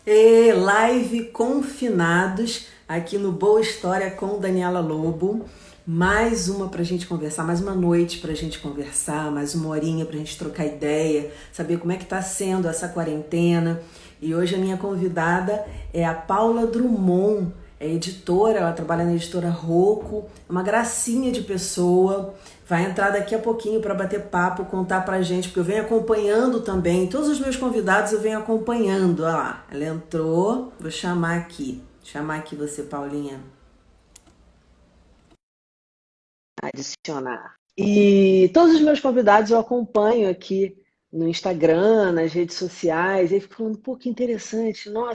Live Confinados, aqui no Boa História com Daniela Lobo. Mais uma pra gente conversar, mais uma noite pra gente conversar, mais uma horinha pra gente trocar ideia, saber como é que tá sendo essa quarentena. E hoje a minha convidada é a Paula Drummond, é editora, ela trabalha na editora Rocco, uma gracinha de pessoa. Vai entrar daqui a pouquinho para bater papo, contar pra gente, porque eu venho acompanhando também, todos os meus convidados eu venho acompanhando. Olha lá, ela entrou, vou chamar aqui você, Paulinha. Adicionar. E todos os meus convidados eu acompanho aqui no Instagram, nas redes sociais, e aí fico falando, pô, que interessante, nossa,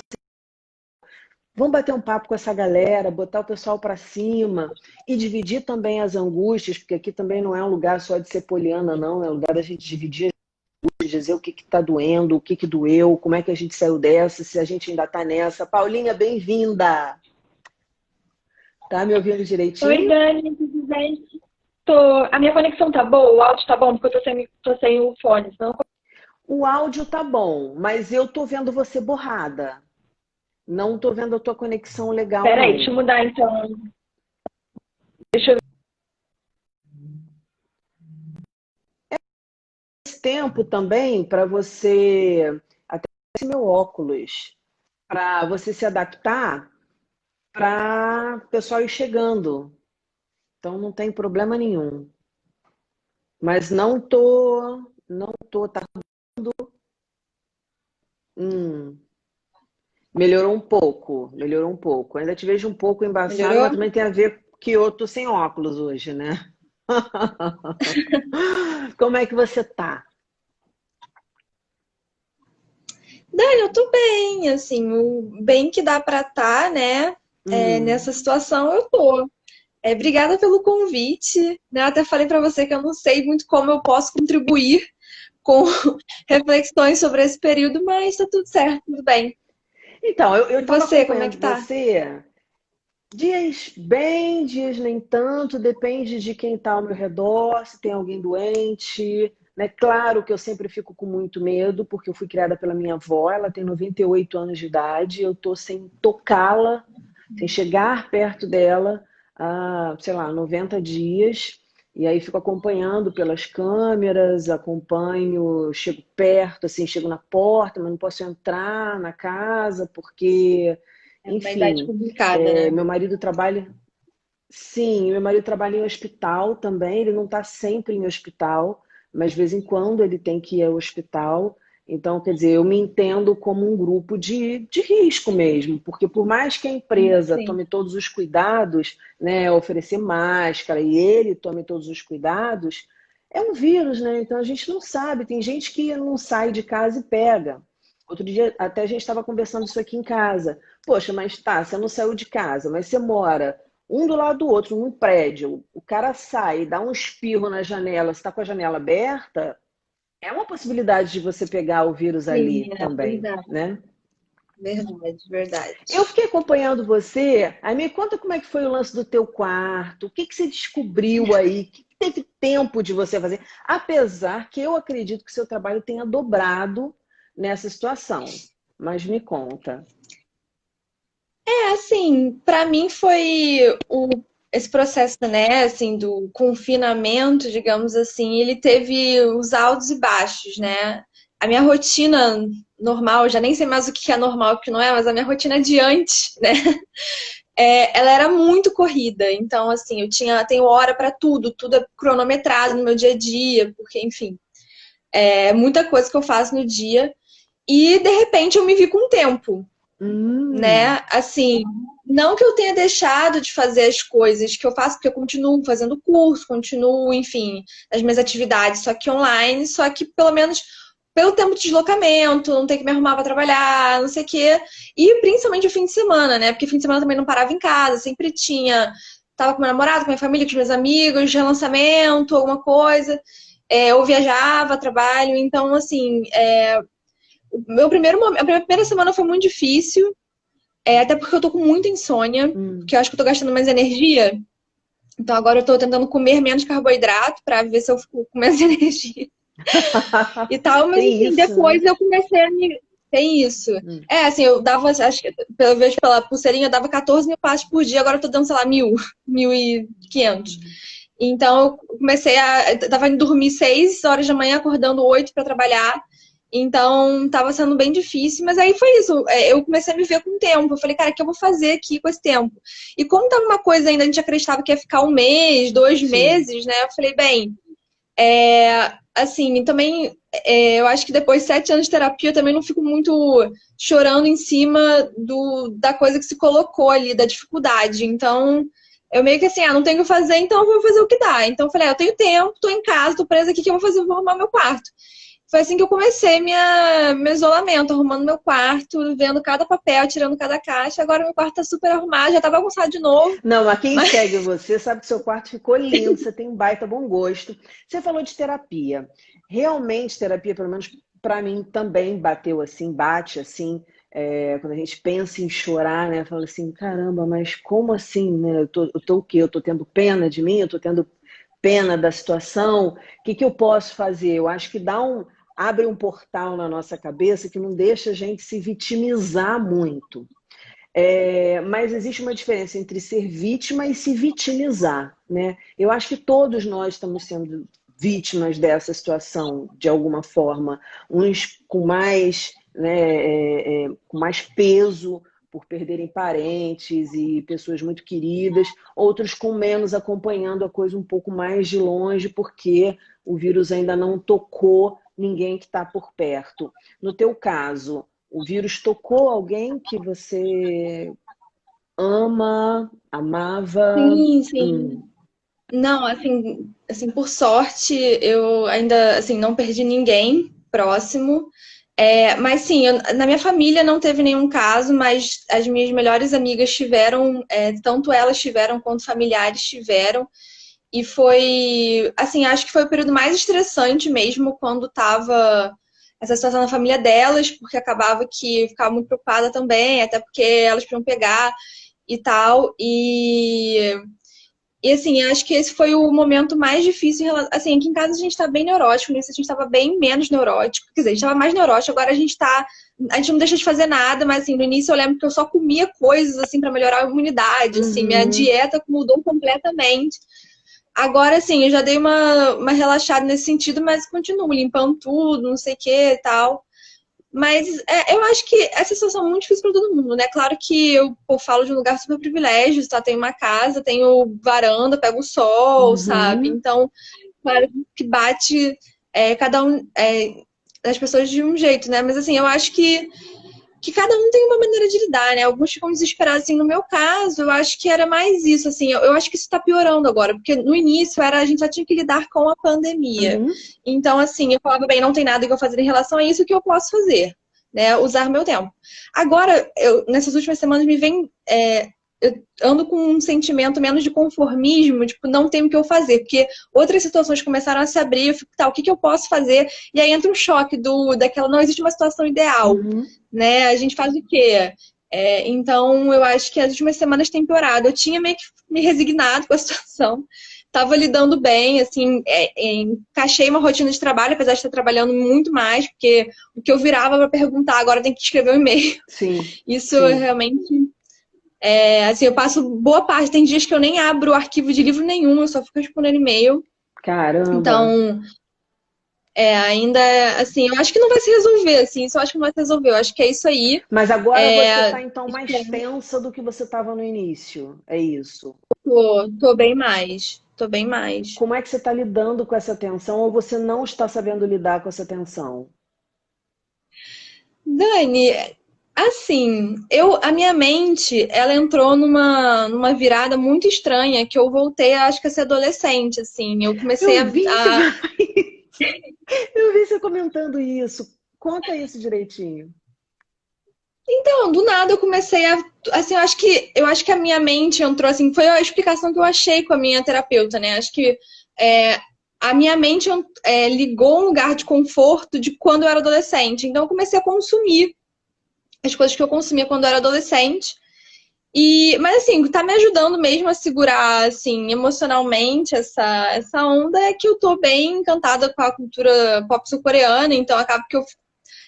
vamos bater um papo com essa galera, botar o pessoal para cima e dividir também as angústias, porque aqui também não é um lugar só de ser poliana, não, é um lugar da gente dividir as angústias, dizer o que está doendo, o que doeu, como é que a gente saiu dessa, se a gente ainda está nessa. Paulinha, bem-vinda! Tá me ouvindo Oi, direitinho? Dani, tudo bem? A minha conexão tá boa, o áudio tá bom, porque eu tô sem o fone, senão... O áudio tá bom, mas eu tô vendo você borrada. Não tô vendo a tua conexão legal, Peraí, deixa não. eu mudar então. Deixa eu... Esse tempo também para você, até esse meu óculos, para você se adaptar para o pessoal ir chegando. Então não tem problema nenhum. Mas não tô, tá. Hum, melhorou um pouco. Ainda te vejo um pouco embaçado, mas Melhorou? também tem a ver que eu tô sem óculos hoje, né? Como é que você tá? Dani, eu tô bem, assim, o bem que dá pra tá, né? Hum. Nessa situação eu tô. Obrigada pelo convite, né? Até falei pra você que eu não sei muito como eu posso contribuir com reflexões sobre esse período, mas tá tudo certo, tudo bem. Então, eu E estava você, como é que acompanhando tá? você. Dias bem, dias nem tanto, depende de quem está ao meu redor, se tem alguém doente, né? Claro que eu sempre fico com muito medo, porque eu fui criada pela minha avó, ela tem 98 anos de idade, eu tô sem tocá-la, sem chegar perto dela há, sei lá, 90 dias, e aí fico acompanhando pelas câmeras, acompanho, chego perto, assim, chego na porta, mas não posso entrar na casa, porque, É uma idade enfim, complicada, né? meu marido trabalha. Sim, meu marido trabalha em hospital também. Ele não está sempre em hospital, mas de vez em quando ele tem que ir ao hospital. Então, quer dizer, eu me entendo como um grupo de risco mesmo, porque por mais que a empresa Sim. tome todos os cuidados, né, oferecer máscara e ele tome todos os cuidados, é um vírus, né? Então a gente não sabe. Tem gente que não sai de casa e pega. Outro dia até a gente estava conversando isso aqui em casa. Poxa, mas tá, você não saiu de casa, mas você mora um do lado do outro, num prédio, o cara sai, dá um espirro na janela, você está com a janela aberta, é uma possibilidade de você pegar o vírus ali Sim, é também, verdade. né? Verdade, verdade. Eu fiquei acompanhando você, aí me conta como é que foi o lance do teu quarto, o que que você descobriu aí, o que que teve tempo de você fazer, apesar que eu acredito que seu trabalho tenha dobrado nessa situação, mas me conta. Assim, para mim foi esse processo, né, assim, do confinamento, digamos assim, ele teve os altos e baixos, né? A minha rotina normal, já nem sei mais o que é normal e o que não é, mas a minha rotina de antes, né, ela era muito corrida. Então, assim, tenho hora para tudo, tudo é cronometrado no meu dia a dia, porque, enfim, é muita coisa que eu faço no dia. E de repente eu me vi com tempo, Hum, né? Assim, não que eu tenha deixado de fazer as coisas que eu faço, porque eu continuo fazendo curso, continuo, enfim, as minhas atividades, só que online, só que pelo menos pelo tempo de deslocamento, não ter que me arrumar para trabalhar, não sei o quê. E principalmente o fim de semana, né? Porque fim de semana também não parava em casa, sempre tinha. Tava com meu namorado, com minha família, com os meus amigos, relançamento, alguma coisa. Eu viajava, trabalho, então, assim, a minha primeira semana foi muito difícil, até porque eu tô com muita insônia, hum. porque eu acho que eu tô gastando mais energia. Então agora eu tô tentando comer menos carboidrato pra ver se eu fico com menos energia e tal. Mas Tem enfim, isso, né? depois eu comecei a me. Tem isso. Hum. É, assim, eu dava, acho que, pelo vejo pela pulseirinha, eu dava 14 mil passos por dia, agora eu tô dando, sei lá, 1.000, 1.500. Então, eu comecei a. Eu tava indo dormir 6 horas da manhã, acordando 8 para trabalhar. Então, tava sendo bem difícil, mas aí foi isso. Eu comecei a me ver com o tempo. Eu falei, cara, o que eu vou fazer aqui com esse tempo? E como tava uma coisa ainda, a gente acreditava que ia ficar um mês, dois Sim, meses, né? Eu falei, bem, assim, também eu acho que depois de 7 anos de terapia, eu também não fico muito chorando em cima da coisa que se colocou ali, da dificuldade. Então, eu meio que assim, não tenho o que fazer, então eu vou fazer o que dá. Então, eu falei, eu tenho tempo, tô em casa, tô presa aqui, o que eu vou fazer? Eu vou arrumar meu quarto. Foi assim que eu comecei meu isolamento, arrumando meu quarto, vendo cada papel, tirando cada caixa. Agora meu quarto tá super arrumado, já tá bagunçado de novo. não, mas quem Mas segue você sabe que seu quarto ficou lindo, você tem um baita bom gosto. Você falou de terapia. Realmente, terapia, pelo menos para mim, também bateu assim, bate assim. Quando a gente pensa em chorar, né? Fala assim, caramba, mas como assim, né? Eu tô o quê? Eu tô tendo pena de mim? Eu tô tendo pena da situação? O que que eu posso fazer? Eu acho que abre um portal na nossa cabeça que não deixa a gente se vitimizar muito. Mas existe uma diferença entre ser vítima e se vitimizar, né? Eu acho que todos nós estamos sendo vítimas dessa situação de alguma forma, uns com mais, né, com mais peso por perderem parentes e pessoas muito queridas, outros com menos acompanhando a coisa um pouco mais de longe porque o vírus ainda não tocou ninguém que está por perto. No teu caso, o vírus tocou alguém que você amava? sim, sim. Não, assim, por sorte, eu ainda, assim, não perdi ninguém próximo. Mas sim, na minha família não teve nenhum caso, mas as minhas melhores amigas tiveram, tanto elas tiveram quanto familiares tiveram. E foi, assim, acho que foi o período mais estressante mesmo quando tava essa situação na família delas, porque acabava que eu ficava muito preocupada também, até porque elas podiam pegar e tal. E assim, acho que esse foi o momento mais difícil. Assim, aqui em casa a gente tá bem neurótico, nisso a gente tava bem menos neurótico. Quer dizer, a gente tava mais neurótico, agora a gente tá. A gente não deixa de fazer nada, mas assim, no início eu lembro que eu só comia coisas assim para melhorar a imunidade, assim, minha Uhum. dieta mudou completamente. Agora, assim, eu já dei uma relaxada nesse sentido, mas continuo limpando tudo, não sei o que e tal. Mas eu acho que essa situação é muito difícil para todo mundo, né? Claro que eu falo de um lugar super privilégio, tá? Tenho uma casa, tenho varanda, pego o sol, sabe? Uhum. Então, claro que bate cada um das pessoas de um jeito, né? Mas assim, eu acho que cada um tem uma maneira de lidar, né? Alguns ficam desesperados, assim, no meu caso, eu acho que era mais isso, assim, eu acho que isso tá piorando agora, porque no início a gente já tinha que lidar com a pandemia. Uhum. Então, assim, eu falava, bem, não tem nada que eu fazer em relação a isso, o que eu posso fazer? Né? Usar meu tempo. Agora, nessas últimas semanas me vem eu ando com um sentimento menos de conformismo, tipo, não tem o que eu fazer, porque outras situações começaram a se abrir, eu fico, tá, o que eu posso fazer? E aí entra um choque daquela, não existe uma situação ideal, Uhum. né? A gente faz o quê? Então, eu acho que as últimas semanas têm piorado. Eu tinha meio que me resignado com a situação, estava lidando bem, assim, encaixei uma rotina de trabalho, apesar de estar trabalhando muito mais, porque o que eu virava para perguntar, agora tem que escrever um e-mail. Sim, Isso sim. realmente assim, eu passo boa parte, tem dias que eu nem abro o arquivo de livro nenhum, eu só fico respondendo e-mail. Caramba. Então, ainda, assim, eu acho que não vai se resolver, assim, isso eu acho que não vai se resolver, eu acho que é isso aí. Mas agora você É, está então mais tensa do que você estava no início. É isso. tô bem mais, tô bem mais. Como é que você está lidando com essa tensão ou você não está sabendo lidar com essa tensão? Dani, assim, a minha mente, ela entrou numa virada muito estranha, que eu voltei, acho que a ser adolescente, assim, eu comecei Eu vi você, a eu vi você comentando isso. Conta isso direitinho. Então, do nada eu comecei assim, eu acho que a minha mente entrou assim, foi a explicação que eu achei com a minha terapeuta, né? Acho que é, a minha mente ligou um lugar de conforto de quando eu era adolescente. Então eu comecei a consumir as coisas que eu consumia quando eu era adolescente. Mas assim, tá me ajudando mesmo a segurar assim emocionalmente essa onda é que eu tô bem encantada com a cultura pop sul-coreana, então acaba que eu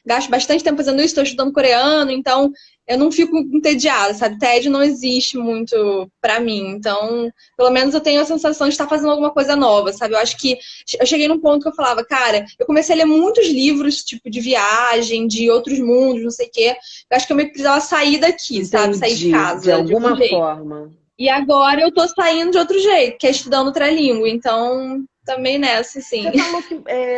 gasto bastante tempo fazendo isso, estou estudando coreano, então eu não fico entediada, sabe? Tédio não existe muito pra mim. Então, pelo menos eu tenho a sensação de estar fazendo alguma coisa nova, sabe? Eu acho que eu cheguei num ponto que eu falava, cara, eu comecei a ler muitos livros, tipo, de viagem, de outros mundos, não sei o quê. Eu acho que eu meio que precisava sair daqui, sabe? Sair de Entendi, de casa, de algum alguma jeito. forma. E agora eu tô saindo de outro jeito, que é estudando outra língua. Então, também nessa, assim. Você falou que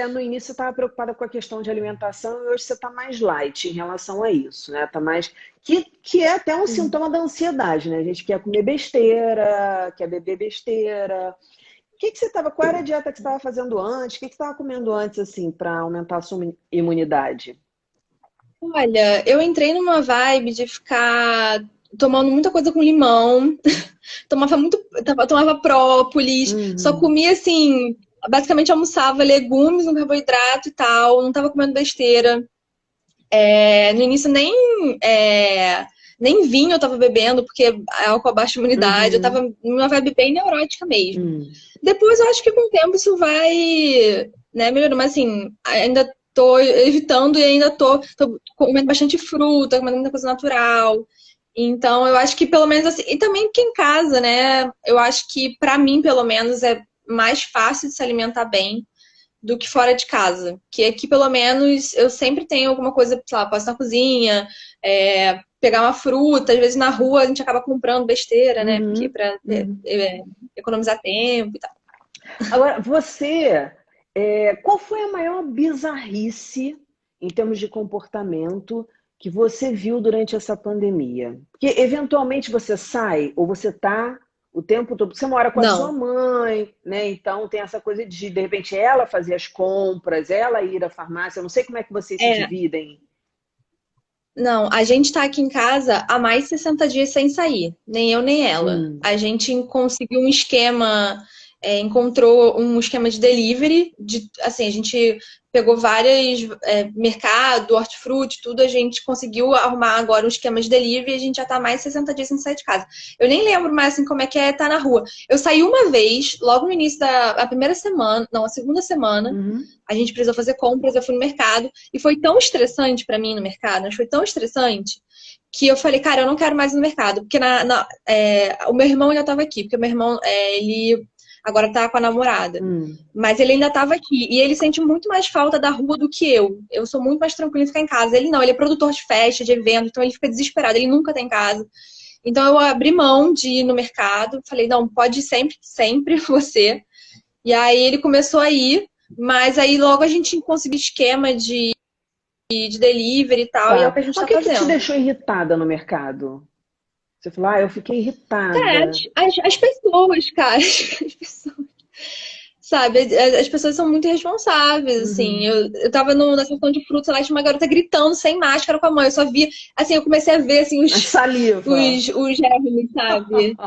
no início você estava preocupada com a questão de alimentação e hoje você está mais light em relação a isso, né? Tá mais que é até um sintoma da ansiedade, né? A gente quer comer besteira, quer beber besteira. O que você estava? Qual era a dieta que você estava fazendo antes? O que você estava comendo antes, assim, para aumentar a sua imunidade? Olha, eu entrei numa vibe de ficar tomando muita coisa com limão, tomava própolis, só Uhum, comia assim, basicamente almoçava legumes, um carboidrato e tal, não tava comendo besteira. No início nem vinho eu tava bebendo, porque é álcool baixa imunidade, eu tava uhum, numa vibe bem neurótica mesmo. uhum. Depois eu acho que com o tempo isso vai, né, melhorando, mas assim, ainda tô evitando e ainda tô comendo bastante fruta, comendo muita coisa natural. Então eu acho que pelo menos assim, e também que em casa, né, eu acho que pra mim pelo menos é mais fácil de se alimentar bem do que fora de casa. Que aqui, pelo menos, eu sempre tenho alguma coisa, sei lá, posso ir na cozinha, pegar uma fruta, às vezes na rua a gente acaba comprando besteira, né? Porque Uhum, pra uhum. economizar tempo e tal. Agora, qual foi a maior bizarrice em termos de comportamento que você viu durante essa pandemia? Porque eventualmente você sai ou você tá o tempo todo, você mora com a sua Não, mãe, né? Então tem essa coisa de repente ela fazer as compras, ela ir à farmácia. Eu não sei como é que vocês se é, dividem. não, a gente tá aqui em casa há mais de 60 dias sem sair, nem eu nem ela. Hum, A gente conseguiu um esquema, encontrou um esquema de delivery, assim, a gente pegou várias, mercado, hortifruti, tudo, a gente conseguiu arrumar agora um esquema de delivery e a gente já tá mais de 60 dias sem sair de casa. Eu nem lembro mais, assim, como é que é estar na rua. Eu saí uma vez, logo no início a primeira semana, não, a segunda semana, uhum. a gente precisou fazer compras, eu fui no mercado, e foi tão estressante pra mim no mercado, mas foi tão estressante que eu falei, cara, eu não quero mais ir no mercado, porque o meu irmão ainda estava aqui, porque o meu irmão, ele agora tá com a namorada. Hum. Mas ele ainda estava aqui. E ele sente muito mais falta da rua do que eu. Eu sou muito mais tranquila em ficar em casa. Ele não, ele é produtor de festa, de evento, então ele fica desesperado, ele nunca tá em casa. Então eu abri mão de ir no mercado, falei, não, pode ir sempre, sempre você. E aí ele começou a ir, mas aí logo a gente conseguiu esquema de delivery e tal, e é o Tá. que a gente Mas o tá que que te fazendo. deixou irritada no mercado? Você falou, eu fiquei Cara, irritada. as pessoas, cara, as pessoas, sabe, as pessoas são muito irresponsáveis, assim. Uhum. Eu tava na seção de frutas lá, tinha uma garota gritando sem máscara com a mãe. Eu só via, assim, eu comecei a ver, assim, A saliva. os germes, sabe?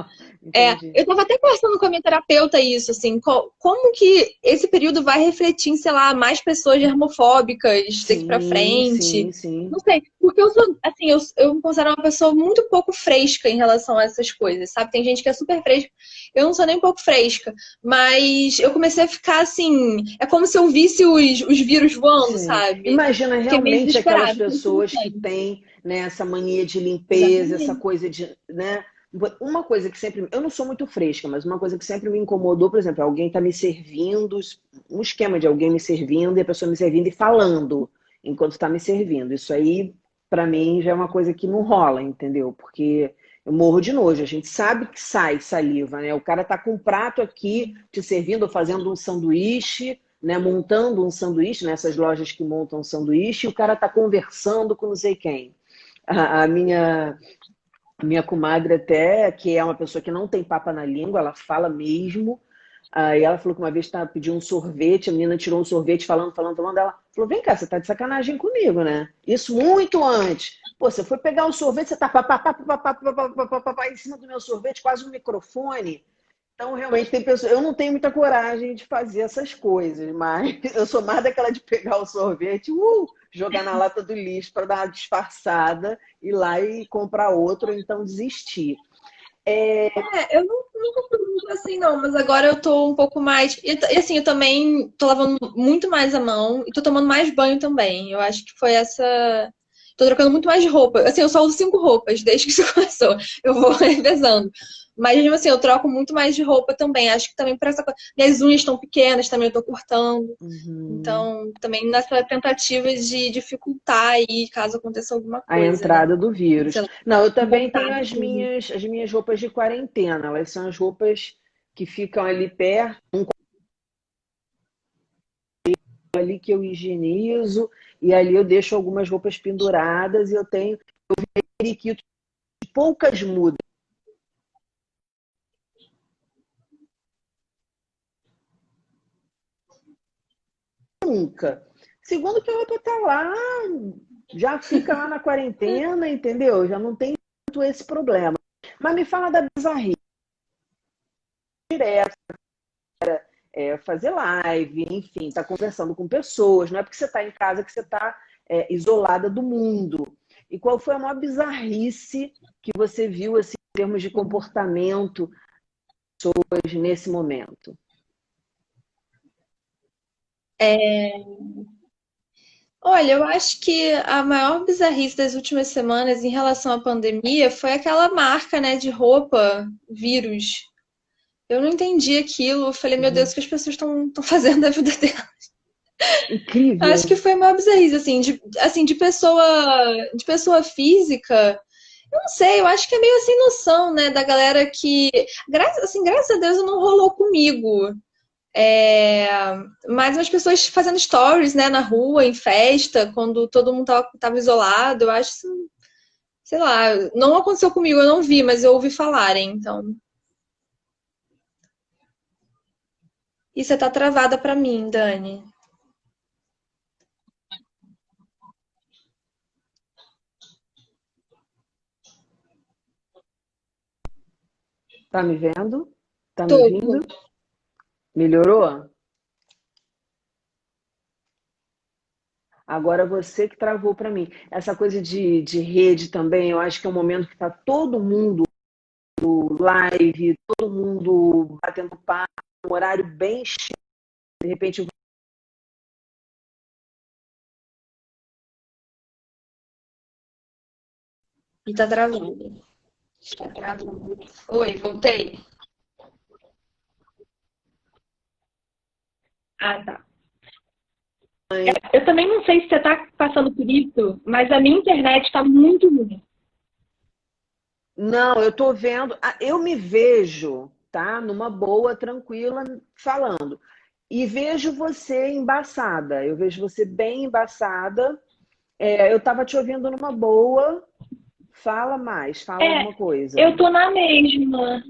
Entendi. Eu tava até conversando com a minha terapeuta isso, assim, como que esse período vai refletir em, sei lá, mais pessoas germofóbicas daqui pra Sim, sim, frente? Não sim. sei, porque eu sou, assim, eu me considero uma pessoa muito pouco fresca em relação a essas coisas, sabe? Tem gente que é super fresca, eu não sou nem um pouco fresca, mas eu comecei a ficar assim, é como se eu visse os vírus voando, Sim. sabe? Imagina Fiquei meio realmente aquelas desesperada. pessoas que têm, né, essa mania de limpeza, essa Exatamente. coisa de, né? Uma coisa que sempre, eu não sou muito fresca, mas uma coisa que sempre me incomodou, por exemplo, alguém está me servindo, um esquema de alguém me servindo e a pessoa me servindo e falando enquanto está me servindo. Isso aí, para mim, já é uma coisa que não rola, entendeu? Porque eu morro de nojo. A gente sabe que sai saliva, né? O cara tá com um prato aqui te servindo, ou fazendo um sanduíche, né, montando um sanduíche, nessas lojas que montam sanduíche, e o cara tá conversando com não sei quem. A minha comadre até, que é uma pessoa que não tem papa na língua, ela fala mesmo. Aí ela falou que uma vez pediu um sorvete, a menina tirou um sorvete falando, falando, falando. Ela falou: vem cá, você tá de sacanagem comigo, né? Isso muito antes. Pô, você foi pegar o sorvete, você tá papapá, papapá, papapá, papapá, em cima do meu sorvete, quase um microfone. Então, realmente, tem pessoas. Eu não tenho muita coragem de fazer essas coisas, mas eu sou mais daquela de pegar o sorvete, jogar na lata do lixo para dar uma disfarçada, ir lá e comprar outro, ou então desistir. Eu nunca fui muito assim, não, mas agora eu tô um pouco mais. E assim, eu também tô lavando muito mais a mão e tô tomando mais banho também. Eu acho que foi essa. Tô trocando muito mais de roupa. Assim, eu só uso 5 roupas desde que isso começou. Eu vou revezando. Mas mesmo assim, eu troco muito mais de roupa também. Acho que também por essa coisa. Minhas unhas estão pequenas, também eu tô cortando. Uhum. Então, também nessa tentativa de dificultar aí, caso aconteça alguma A coisa, né? entrada do Sei vírus. lá, Não, eu também voltar, tenho inclusive. as minhas roupas de quarentena. Elas são as roupas que ficam ali perto, ali que eu higienizo, e ali eu deixo algumas roupas penduradas e eu tenho periquito de poucas mudas. Nunca. Segundo que a roupa tá lá, já fica lá na quarentena, entendeu? Já não tem tanto esse problema. Mas me fala da bizarrice direto, fazer live, enfim, tá conversando com pessoas. Não é porque você está em casa que você está isolada do mundo. E qual foi a maior bizarrice que você viu assim, em termos de comportamento hoje nesse momento? Olha, eu acho que a maior bizarrice das últimas semanas em relação à pandemia foi aquela marca, né, de roupa, vírus. Eu não entendi aquilo. Eu falei, meu Deus, o Uhum. que as pessoas estão fazendo da vida dela? Acho que Incrível. foi a maior bizarrice, assim, de pessoa física. Eu não sei, eu acho que é meio sem noção, né, da galera que, graças a Deus não rolou comigo. É, mas as pessoas fazendo stories, né, na rua, em festa, quando todo mundo tava isolado, eu acho isso, sei lá, não aconteceu comigo, eu não vi, mas eu ouvi falarem, então. E você tá travada pra mim, Dani. Tá me vendo? Tá me Tô, ouvindo? tô. Melhorou? Agora você que travou para mim. Essa coisa de rede também, eu acho que é um momento que está todo mundo live, todo mundo batendo papo, um horário bem cheio. De repente, E tá travando. Tá travando. Oi, voltei. Ah, tá. Eu também não sei se você tá passando por isso, mas a minha internet tá muito ruim. não, eu tô vendo, eu me vejo, tá? Numa boa, tranquila, falando. E vejo você embaçada. Eu vejo você bem embaçada. Eu tava te ouvindo numa boa. Fala mais, fala É, alguma coisa. eu tô na mesma.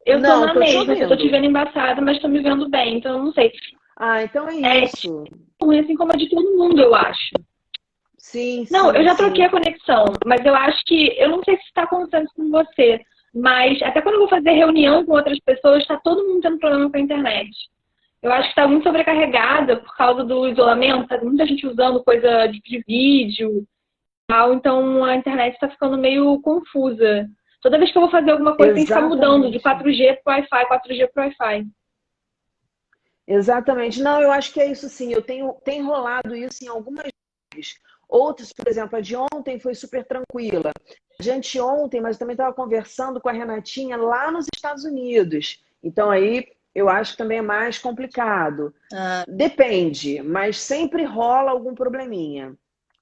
Eu tô Não, na tô te mesma, assim, eu tô te ouvindo. vendo embaçada, mas tô me vendo bem, então eu não sei. Ah, então é É isso. ruim, assim como a de todo mundo, eu acho. Sim, Não, eu sim, já troquei sim. a conexão, mas eu acho que, eu não sei se está acontecendo com você, mas até quando eu vou fazer reunião com outras pessoas, está todo mundo tendo problema com a internet. Eu acho que está muito sobrecarregada por causa do isolamento, tá muita gente usando coisa de vídeo, tal, então a internet está ficando meio confusa. Toda vez que eu vou fazer alguma coisa, tem que ficar mudando de Exatamente. 4G para Wi-Fi, 4G para Wi-Fi. Exatamente. Não, eu acho que é isso sim. Tem rolado isso em algumas vezes. Outras, por exemplo, a de ontem foi super tranquila. A de anteontem, mas eu também estava conversando com a Renatinha lá nos Estados Unidos. Então aí eu acho que também é mais complicado. Ah, Depende, mas sempre rola algum probleminha.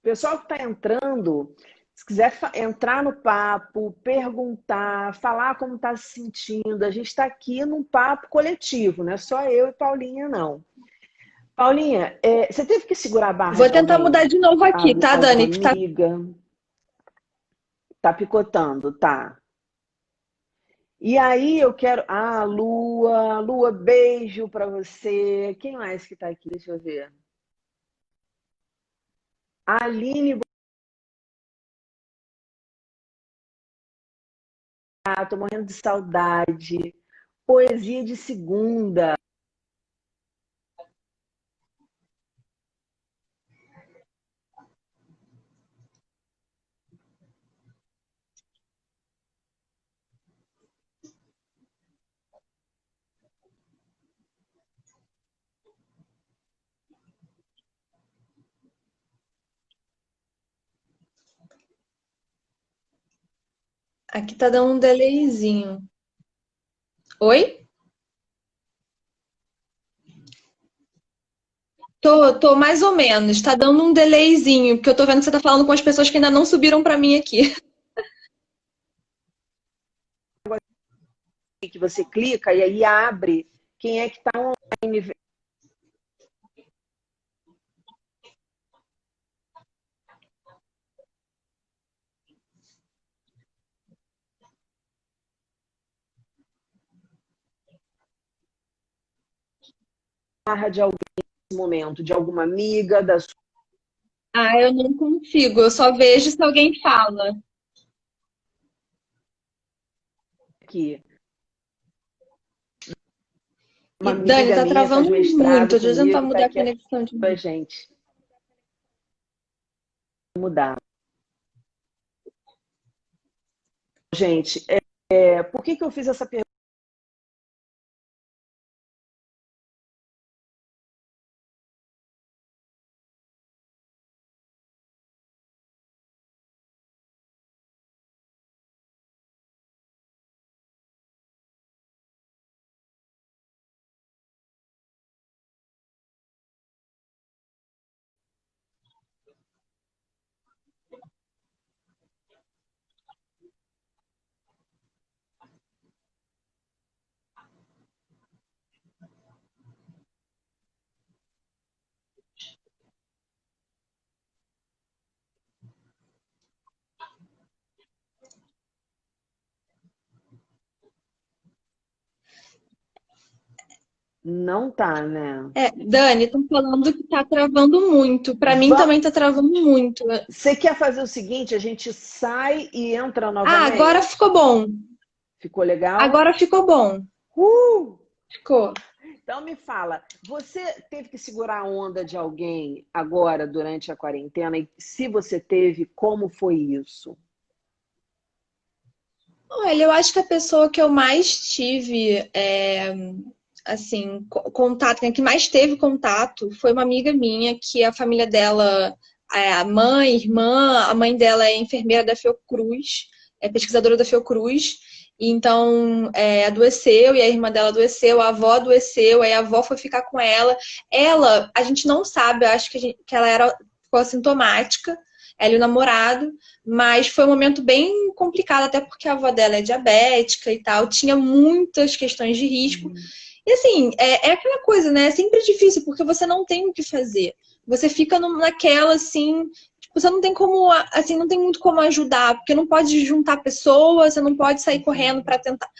O pessoal que está entrando, se quiser entrar no papo, perguntar, falar como está se sentindo, a gente está aqui num papo coletivo, não é só eu e Paulinha, não. Paulinha, você teve que segurar a barra vou de tentar mudar alguém? de novo aqui, tá, Alguma Dani? amiga? Tá picotando, tá. E aí eu quero. Ah, Lua, Lua, beijo pra você. Quem mais que tá aqui? Deixa eu ver. A Aline, tô morrendo de saudade. Poesia de segunda. Aqui tá dando um delayzinho. Oi? Tô mais ou menos. Tá dando um delayzinho, porque eu tô vendo que você tá falando com as pessoas que ainda não subiram pra mim aqui. Que você clica e aí abre quem é que está online. De alguém nesse momento, de alguma amiga, da sua Ah, eu não consigo. Eu só vejo se alguém fala. aqui. Uma E Dani, amiga tá minha faz travando muito. mestrado Deixa eu tentar comigo, está mudar a aqui conexão de a novo. gente mudar. Gente, por que eu fiz essa pergunta? Não tá, né? Dani, estão falando que tá travando muito. Pra mim Va- também tá travando muito. Você quer fazer o seguinte, a gente sai e entra Ah, agora novamente? ficou bom. Ficou legal? Agora ficou bom. Uh! Ficou. Então me fala, você teve que segurar a onda de alguém agora durante a quarentena? E se você teve, como foi isso? Olha, eu acho que a pessoa que eu mais tive, assim, contato, né, que mais teve contato, foi uma amiga minha, que a família dela, a mãe, irmã, a mãe dela é enfermeira da Fiocruz, é pesquisadora da Fiocruz, e então adoeceu, e a irmã dela adoeceu, a avó adoeceu, aí a avó foi ficar com ela. Ela, a gente não sabe, eu acho que, que ela ficou assintomática, ela e o namorado, mas foi um momento bem complicado, até porque a avó dela é diabética e tal, tinha muitas questões de risco. Uhum. E assim, é aquela coisa, né? É sempre difícil, porque você não tem o que fazer. Você fica naquela, assim, tipo, você não tem como, assim, não tem muito como ajudar, porque não pode juntar pessoas, você não pode sair correndo para tentar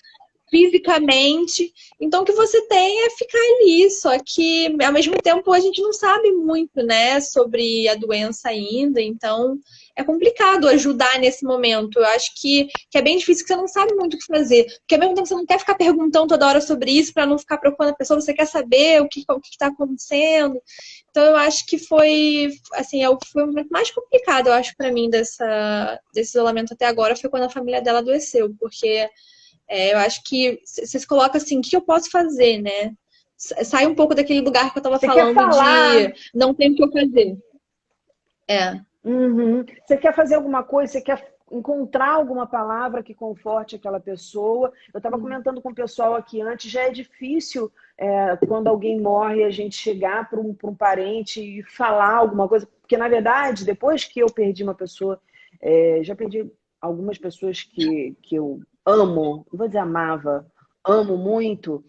fisicamente. Então, o que você tem é ficar ali. Só que, ao mesmo tempo, a gente não sabe muito, né, sobre a doença ainda. Então, é complicado ajudar nesse momento. Eu acho que é bem difícil, que você não sabe muito o que fazer. Porque, ao mesmo tempo, você não quer ficar perguntando toda hora sobre isso para não ficar preocupando a pessoa. Você quer saber o que está acontecendo. Então, eu acho que foi, assim, foi o momento mais complicado, eu acho, para mim, desse isolamento até agora, foi quando a família dela adoeceu. Porque eu acho que você se coloca assim, o que eu posso fazer, né? Sai um pouco daquele lugar que eu tava Você quer falando falar? de não tem o que eu fazer. É. Uhum. Você quer fazer alguma coisa? Você quer encontrar alguma palavra que conforte aquela pessoa? Eu estava comentando com o pessoal aqui antes, já é difícil quando alguém morre a gente chegar para um parente e falar alguma coisa, porque na verdade, depois que eu perdi uma pessoa, já perdi algumas pessoas que eu amo, não vou dizer amava, amo muito.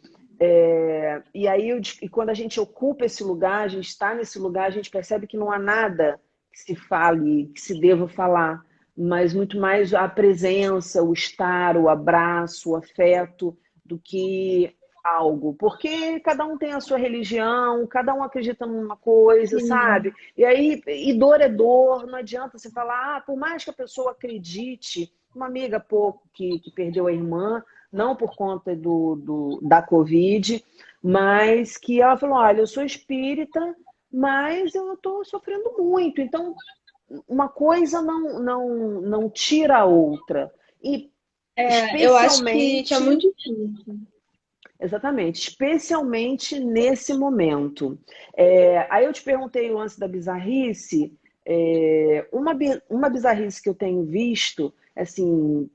E aí, e quando a gente ocupa esse lugar, a gente está nesse lugar, a gente percebe que não há nada que se fale, que se deva falar, mas muito mais a presença, o estar, o abraço, o afeto, do que algo. Porque cada um tem a sua religião, cada um acredita numa coisa, Sim. sabe? E aí, e dor é dor, não adianta você falar, por mais que a pessoa acredite, uma amiga há pouco que perdeu a irmã, não por conta da Covid, mas que ela falou, olha, eu sou espírita, mas eu estou sofrendo muito. Então, uma coisa não tira a outra. E Eu acho que é especialmente, muito difícil. exatamente, especialmente nesse momento. Aí eu te perguntei o lance da bizarrice. Uma bizarrice que eu tenho visto, assim,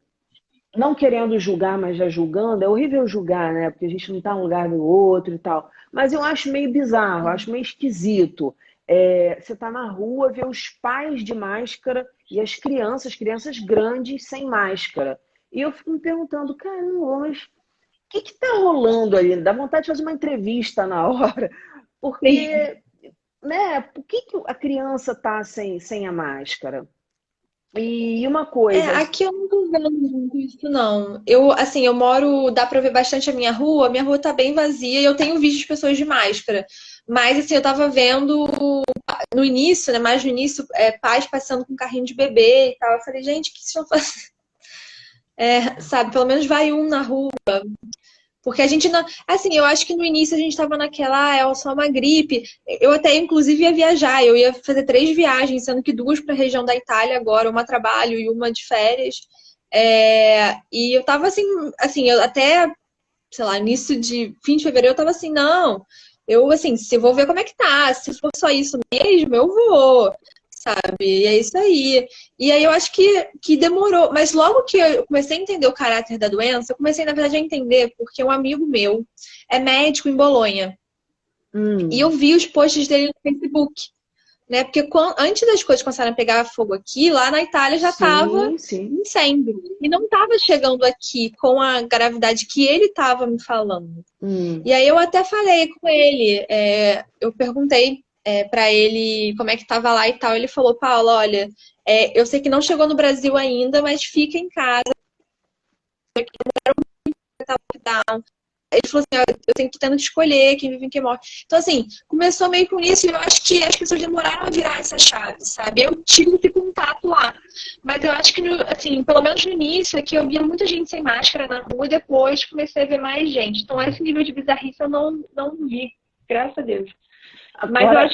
não querendo julgar, mas já julgando, é horrível julgar, né? Porque a gente não está no lugar do outro e tal. Mas eu acho meio bizarro, acho meio esquisito. Você está na rua, vê os pais de máscara e as crianças grandes sem máscara. E eu fico me perguntando, caramba, mas o que está rolando ali? Dá vontade de fazer uma entrevista na hora. Sim. Porque, né, por que a criança está sem a máscara? E uma coisa, Aqui eu não tô vendo muito isso, não. Eu, assim, eu moro, dá pra ver bastante a minha rua tá bem vazia e eu tenho visto as pessoas de máscara. Mas, assim, eu tava vendo no início, né, mais no início, pais passando com carrinho de bebê e tal. Eu falei, gente, o que vocês estão fazendo? Sabe, pelo menos vai um na rua. Porque a gente não. Assim, eu acho que no início a gente tava naquela, é só uma gripe. Eu até, inclusive, ia viajar. Eu ia fazer 3 viagens, sendo que 2 para a região da Itália agora, uma a trabalho e uma de férias. E eu tava assim, eu até, sei lá, início de fim de fevereiro, eu tava assim, não. Eu, assim, se eu vou ver como é que tá, se for só isso mesmo, eu vou, sabe? E é isso aí. E aí eu acho que demorou. Mas logo que eu comecei a entender o caráter da doença, eu comecei, na verdade, a entender porque um amigo meu é médico em Bolonha. E eu hum, vi os posts dele no Facebook, né? Porque antes das coisas começarem a pegar fogo aqui, lá na Itália já estava sim, sim. incêndio. E não estava chegando aqui com a gravidade que ele estava me falando. Hum, E aí eu até falei com ele, eu perguntei para ele como é que tava lá e tal. Ele falou, Paula, olha, eu sei que não chegou no Brasil ainda, mas fica em casa. Ele falou assim, eu tenho que tendo de escolher quem vive e quem morre. Então, assim, começou meio com isso e eu acho que as pessoas demoraram a virar essa chave, sabe? Eu tive esse contato lá. Mas eu acho que, assim, pelo menos no início, aqui eu via muita gente sem máscara na rua e depois comecei a ver mais gente. Então, esse nível de bizarrice eu não vi, graças a Deus. Mas agora,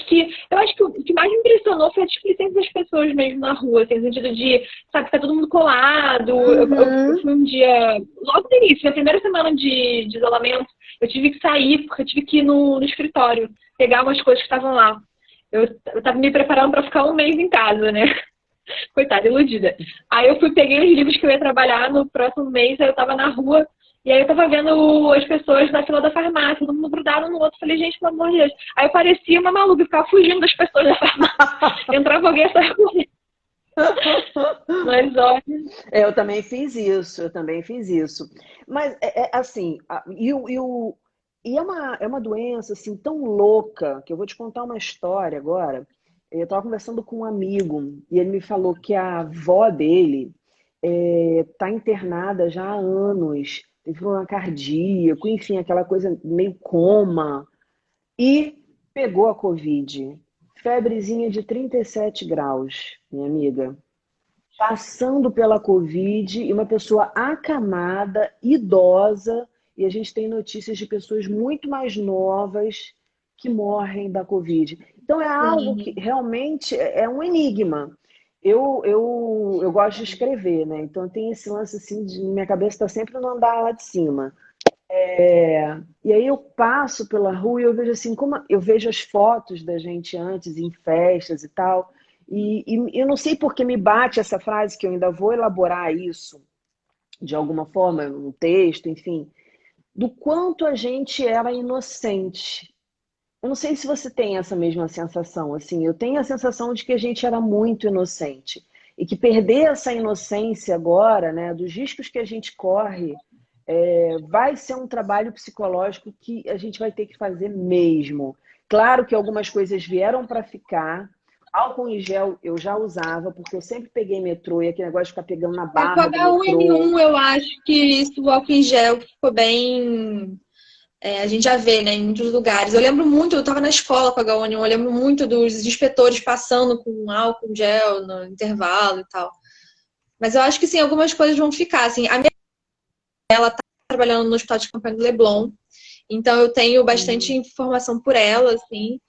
eu acho que o que mais me impressionou foi a displicência das pessoas mesmo na rua, assim, no sentido de, sabe, tá todo mundo colado. Eu uhum. fui um dia, logo no início, na primeira semana de isolamento, eu tive que sair, porque eu tive que ir no escritório, pegar umas coisas que estavam lá. Eu tava me preparando para ficar um mês em casa, né? Coitada, iludida. Aí eu fui, peguei os livros que eu ia trabalhar no próximo mês, aí eu tava na rua, e aí eu tava vendo as pessoas na fila da farmácia, todo mundo grudado um no outro. Falei, gente, pelo amor de Deus. Aí eu parecia uma maluca, eu ficava fugindo das pessoas da farmácia. Entrava alguém e saia correndo. Mas olha. Eu também fiz isso, eu também fiz isso. Mas assim, e é uma doença assim tão louca que eu vou te contar uma história agora. Eu estava conversando com um amigo e ele me falou que a avó dele está internada já há anos, teve problema cardíaco, enfim, aquela coisa meio coma, e pegou a Covid. Febrezinha de 37 graus, minha amiga, passando pela Covid e uma pessoa acamada, idosa, e a gente tem notícias de pessoas muito mais novas que morrem da Covid. Então é algo que Sim. realmente é um enigma. Eu gosto de escrever, né? Então tem esse lance assim, de minha cabeça está sempre no andar lá de cima. E aí eu passo pela rua e eu vejo assim, como eu vejo as fotos da gente antes em festas e tal, e eu não sei por que me bate essa frase, que eu ainda vou elaborar isso de alguma forma, no texto, enfim, do quanto a gente era inocente. Eu não sei se você tem essa mesma sensação, assim, eu tenho a sensação de que a gente era muito inocente. E que perder essa inocência agora, né, dos riscos que a gente corre, vai ser um trabalho psicológico que a gente vai ter que fazer mesmo. Claro que algumas coisas vieram para ficar. Álcool em gel eu já usava, porque eu sempre peguei metrô e aquele negócio de ficar pegando na Com barra do metrô. H1N1, eu acho que isso, o álcool em gel ficou bem. A gente já vê, né, em muitos lugares. Eu lembro muito, eu estava na escola com H1N1, eu lembro muito dos inspetores passando com álcool em gel no intervalo e tal. Mas eu acho que sim, algumas coisas vão ficar. Assim, a minha ela está trabalhando no Hospital de Campanha do Leblon, então eu tenho bastante Hum. informação por ela, assim.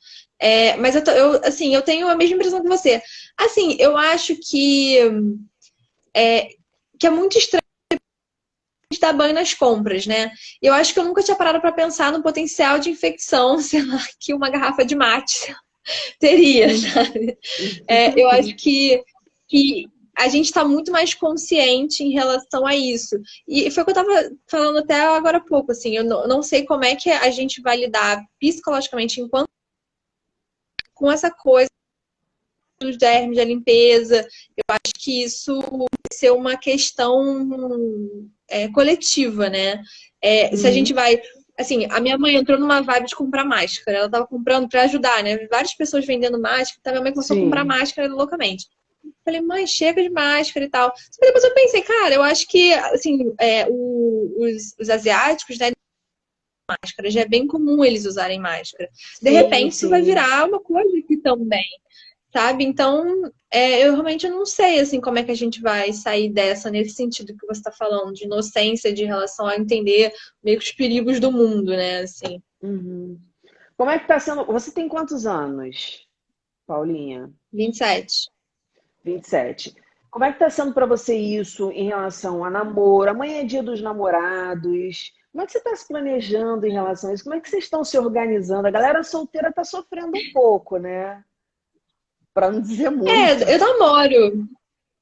Mas assim, eu tenho a mesma impressão que você. Assim, eu acho que é muito estranho dar banho nas compras, né? Eu acho que eu nunca tinha parado para pensar no potencial de infecção, sei lá, que uma garrafa de mate teria, sabe? Eu acho que a gente está muito mais consciente em relação a isso. E foi o que eu estava falando até agora há pouco, assim, eu não sei como é que a gente vai lidar psicologicamente enquanto com essa coisa dos dermes, da limpeza. Eu acho que isso vai ser uma questão coletiva, né? Se a gente vai. Assim, a minha mãe entrou numa vibe de comprar máscara. Ela tava comprando para ajudar, né? Várias pessoas vendendo máscara. Então, minha mãe começou a comprar Sim. máscara loucamente. Falei, mãe, chega de máscara e tal. Mas depois eu pensei, cara, eu acho que, assim, os asiáticos, né, máscara, já é bem comum eles usarem máscara. De Sim, repente, isso vai sim. virar uma coisa aqui também, sabe? Então, eu realmente não sei, assim, como é que a gente vai sair dessa, nesse sentido que você está falando, de inocência, de relação a entender meio que os perigos do mundo, né, assim. Uhum. Como é que tá sendo? Você tem quantos anos, Paulinha? 27. 27. Como é que tá sendo para você isso em relação a namoro? Amanhã é dia dos namorados. Como é que você está se planejando em relação a isso? Como é que vocês estão se organizando? A galera solteira está sofrendo um pouco, né? Para não dizer muito. Eu namoro.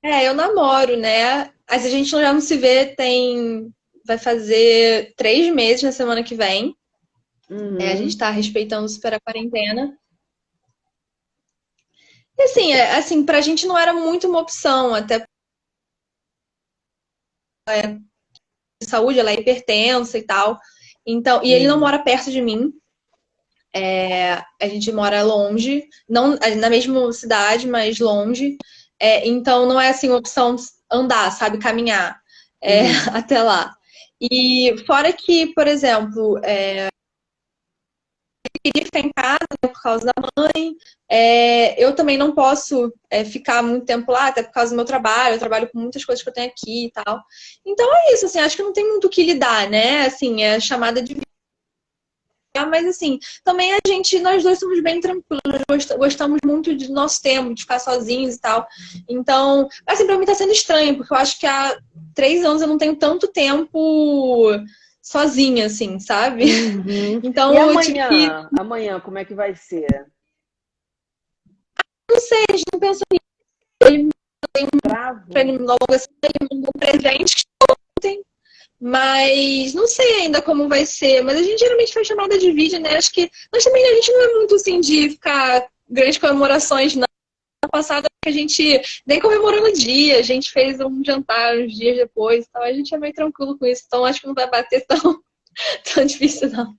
Eu namoro, né? Mas a gente já não se vê tem. Vai fazer 3 meses na semana que vem. A gente Uhum. tá respeitando super a quarentena. E assim, pra gente não era muito uma opção, até de saúde, ela é hipertensa e tal. Então, e ele não Uhum. mora perto de mim. A gente mora longe, não na mesma cidade, mas longe. Então não é assim uma opção andar, sabe, caminhar Uhum. até lá. E fora que, por exemplo, queria ficar em casa, né, por causa da mãe. Eu também não posso ficar muito tempo lá, até por causa do meu trabalho. Eu trabalho com muitas coisas que eu tenho aqui e tal. Então é isso, assim, acho que não tem muito o que lidar, né? Assim, é chamada de mas assim, também nós dois somos bem tranquilos, nós gostamos muito do nosso tempo, de ficar sozinhos e tal. Então, assim, pra mim tá sendo estranho, porque eu acho que há 3 anos eu não tenho tanto tempo sozinha, assim, sabe? Uhum. E Então eu tive que, amanhã? Amanhã, como é que vai ser? não sei, a gente não pensou nisso, pra Bravo? ele logo assim, ele me mandou um presente ontem, mas não sei ainda como vai ser. Mas a gente geralmente faz chamada de vídeo, né? Acho que nós também, a gente não é muito assim de ficar grandes comemorações, não. Ano passado a gente nem comemorou no dia, a gente fez um jantar uns dias depois, então a gente é meio tranquilo com isso, então acho que não vai bater tão, tão difícil, não.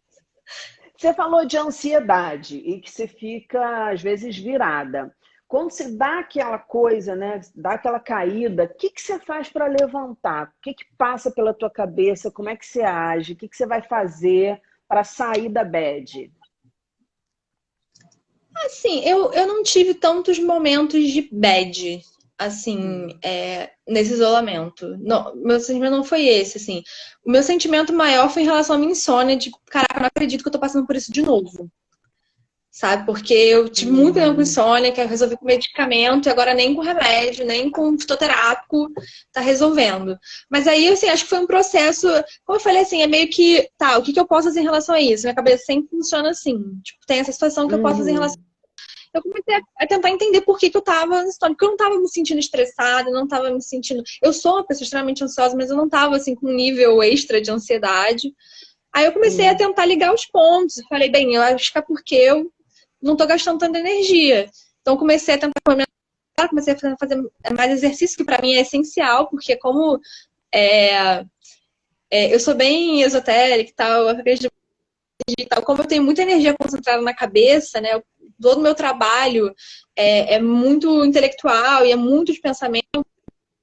Você falou de ansiedade e que você fica, às vezes, virada. Quando você dá aquela coisa, né, dá aquela caída, o que que você faz para levantar? O que que passa pela tua cabeça? Como é que você age? O que que você vai fazer para sair da bad? Assim, eu não tive tantos momentos de bad, assim, Hum. nesse isolamento. Não, meu sentimento não foi esse, assim. O meu sentimento maior foi em relação à minha insônia, de, caraca, eu não acredito que eu tô passando por isso de novo. Sabe? Porque eu tive muito problema com Uhum. insônia, que eu resolvi com medicamento, e agora nem com remédio, nem com fitoterápico tá resolvendo. Mas aí, assim, acho que foi um processo, como eu falei assim, é meio que, tá, o que que eu posso fazer em relação a isso? Minha cabeça sempre funciona assim. Tipo, tem essa situação que eu posso fazer em relação. Uhum. Eu comecei a tentar entender por que que eu tava nessa história, porque eu não tava me sentindo estressada, não tava me sentindo. Eu sou uma pessoa extremamente ansiosa, mas eu não tava, assim, com um nível extra de ansiedade. Aí eu comecei a Uhum. tentar ligar os pontos. Eu falei, bem, eu acho que é porque eu não tô gastando tanta energia. Então comecei a tentar comecei a fazer mais exercício, que para mim é essencial, porque como é, eu sou bem esotérica e tal, eu acredito e tal, como eu tenho muita energia concentrada na cabeça, né? Todo o meu trabalho é muito intelectual e é muito de pensamento.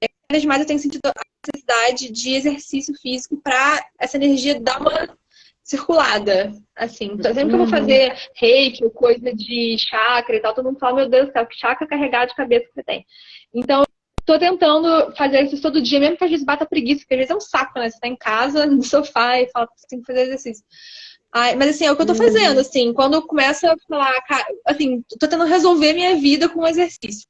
Cada vez mais eu tenho sentido a necessidade de exercício físico para essa energia dar uma circulada, assim. Então, sempre que eu vou Uhum. fazer reiki ou coisa de chakra e tal, todo mundo fala, meu Deus do céu, que chakra carregado de cabeça que você tem. Então, tô tentando fazer isso todo dia, mesmo que às vezes bata preguiça, porque às vezes é um saco, né? Você tá em casa, no sofá e fala que você tem que fazer exercício. Ai, mas assim, é o que eu tô fazendo, Uhum. assim, quando eu começo a falar, assim, tô tentando resolver minha vida com o exercício.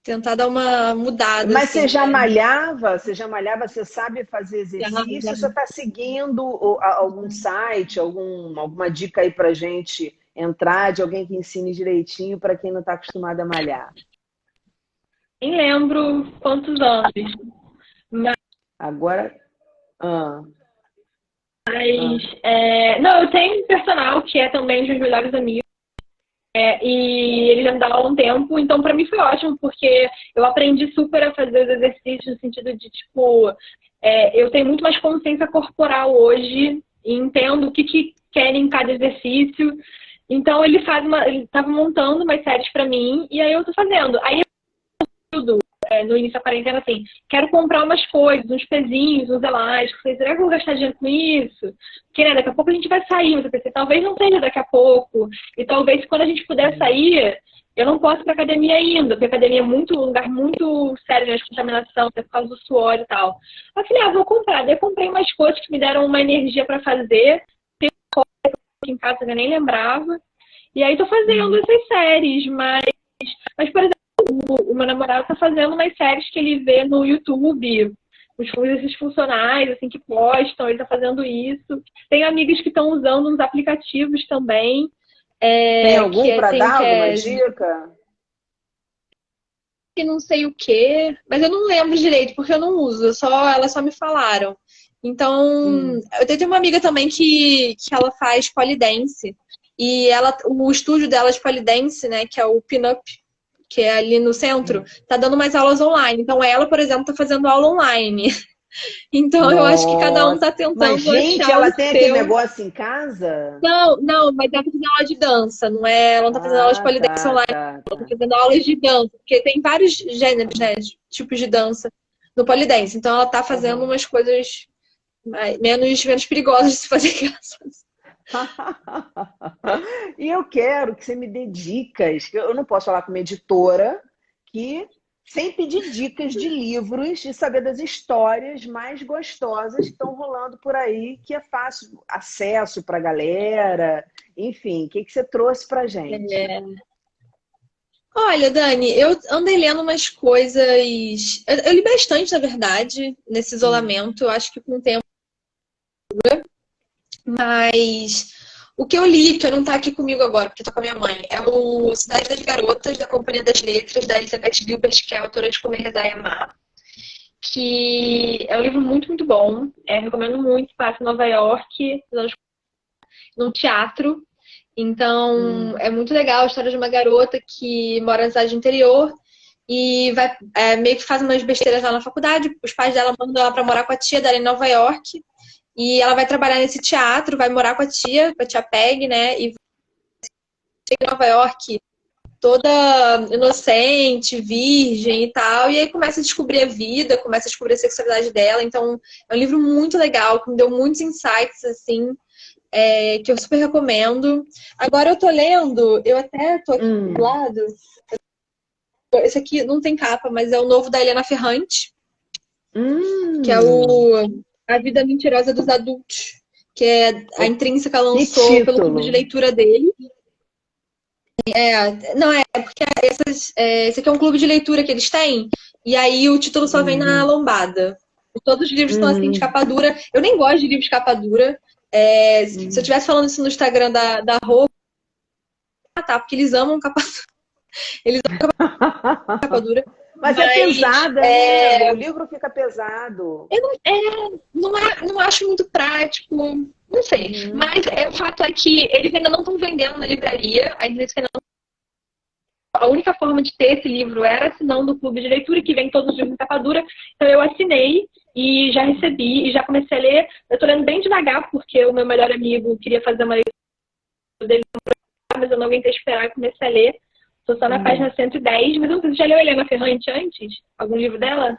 Tentar dar uma mudada, Mas você assim, já né? malhava? Você já malhava? Você sabe fazer Já, exercício? já. Ou você está seguindo algum site, alguma dica aí para gente entrar de alguém que ensine direitinho para quem não está acostumado a malhar? nem lembro quantos anos. Agora. Ah, Mas, não, eu tenho um personal que é também um dos meus melhores amigos. E ele já me dá há um tempo, então pra mim foi ótimo, porque eu aprendi super a fazer os exercícios no sentido de, tipo, eu tenho muito mais consciência corporal hoje e entendo o que querem em cada exercício. Então ele tava montando umas séries pra mim e aí eu tô fazendo. Aí tudo, no início da quarentena, assim, quero comprar umas coisas, uns pezinhos, uns elásticos. Falei, será que eu vou gastar dinheiro com isso? Porque, né, daqui a pouco a gente vai sair, mas eu pensei, talvez não seja daqui a pouco. E talvez quando a gente puder sair, eu não posso ir pra academia ainda, porque a academia é um lugar muito sério, né, de contaminação, até por causa do suor e tal. Aí eu falei, vou comprar. Daí eu comprei umas coisas que me deram uma energia pra fazer. Tem uma coisa aqui em casa que eu nem lembrava. E aí tô fazendo essas séries, mas por exemplo, o meu namorado tá fazendo umas séries que ele vê no YouTube, esses funcionais, assim, que postam, ele tá fazendo isso. Tem amigas que estão usando uns aplicativos também. tem algum para Tem dar alguma dica? que não sei o quê, mas eu não lembro direito, porque eu não uso, elas só me falaram. Então, eu tenho uma amiga também que ela faz pole dance. E o estúdio dela de pole dance, né, que é o Pinup, que é ali no centro, tá dando mais aulas online. Então ela, por exemplo, tá fazendo aula online. Então eu acho que cada um tá tentando Mas, gente, achar ela o tem aquele seu. negócio em casa? Não, mas ela tá fazendo aula de dança, não é? Ela não tá fazendo aula de pole dance online, ela tá fazendo aulas de dança, porque tem vários gêneros, né, tipos de dança no pole dance. Então ela tá fazendo umas coisas menos perigosas de se fazer em casa. E eu quero que você me dê dicas, que eu não posso falar com uma editora que sem pedir dicas de livros e saber das histórias mais gostosas que estão rolando por aí, que é fácil acesso para a galera. Enfim, o que você trouxe para gente? Olha, Dani, eu andei lendo umas coisas. Eu li bastante, na verdade, nesse isolamento. Eu acho que com o tempo. Mas o que eu li, que eu não tá aqui comigo agora, porque tô com a minha mãe, é o Cidade das Garotas, da Companhia das Letras, da Elizabeth Gilbert, que é a autora de Comer, Rezar e Amar. Que é um livro muito, muito bom. Recomendo muito. Passa em Nova York, num teatro. Então, é muito legal a história de uma garota que mora na cidade interior e vai meio que faz umas besteiras lá na faculdade. Os pais dela mandam ela pra morar com a tia dela em Nova York. E ela vai trabalhar nesse teatro, vai morar com a tia Peg, né? E chega em Nova York toda inocente, virgem e tal. E aí começa a descobrir a vida, começa a descobrir a sexualidade dela. Então, é um livro muito legal, que me deu muitos insights, assim, que eu super recomendo. Agora eu tô lendo, eu até tô aqui do lado. Esse aqui não tem capa, mas é o novo da Helena Ferrante, que é A Vida Mentirosa dos Adultos, que a Intrínseca lançou pelo clube de leitura dele. Não, porque esse aqui é um clube de leitura que eles têm, e aí o título só vem na lombada. Todos os livros estão assim, de capa dura. Eu nem gosto de livros de capa dura. Se eu estivesse falando isso no Instagram da Rô, tá, porque eles amam capa dura. Eles amam capa dura. Mas é pesada, né? O livro fica pesado. Eu não acho muito prático, não sei. Mas o fato é que eles ainda não estão vendendo na livraria. A única forma de ter esse livro era assinando o clube de leitura, que vem todos os livros em capa dura. Então eu assinei e já recebi e já comecei a ler. Eu tô lendo bem devagar, porque o meu melhor amigo queria fazer uma leitura dele, mas eu não aguentei esperar e comecei a ler. Tô só na página 110, mas eu não sei, você já leu Helena Ferrante antes? Algum livro dela?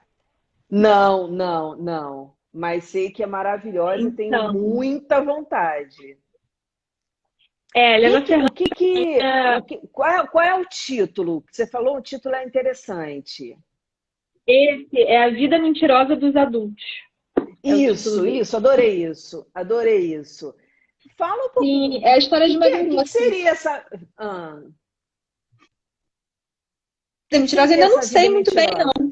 Não. Mas sei que é maravilhosa e tenho muita vontade. Helena Ferrante. Qual é o título? Você falou, o título é interessante. Esse é A Vida Mentirosa dos Adultos. Isso, adorei isso. Fala um pouquinho. Sim, é a história de uma garota. O que seria essa... Vida Mentirosa ainda não sei muito bem, não.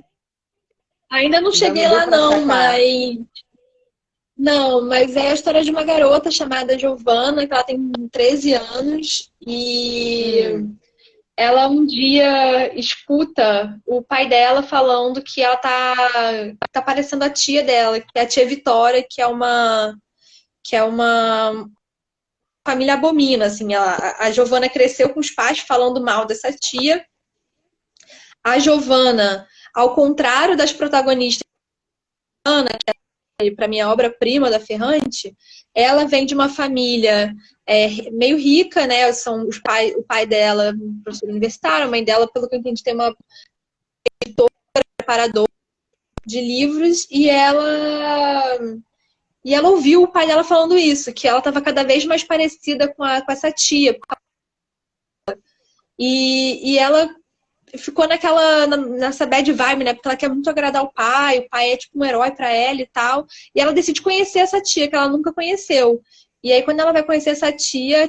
Ainda não cheguei lá, não, mas... Não, mas é a história de uma garota chamada Giovanna, que ela tem 13 anos e ela um dia escuta o pai dela falando que ela tá parecendo a tia dela, que é a tia Vitória, que é uma família abomina, assim. A Giovana cresceu com os pais falando mal dessa tia. A Giovana, ao contrário das protagonistas, para mim, a obra-prima da Ferrante, ela vem de uma família meio rica, né? São o pai dela, um professor universitário, a mãe dela, pelo que eu entendi, tem uma preparadora de livros, e ela ouviu o pai dela falando isso, que ela estava cada vez mais parecida com essa tia. E ela ficou nessa bad vibe, né? Porque ela quer muito agradar o pai é tipo um herói pra ela e tal. E ela decide conhecer essa tia, que ela nunca conheceu. E aí, quando ela vai conhecer essa tia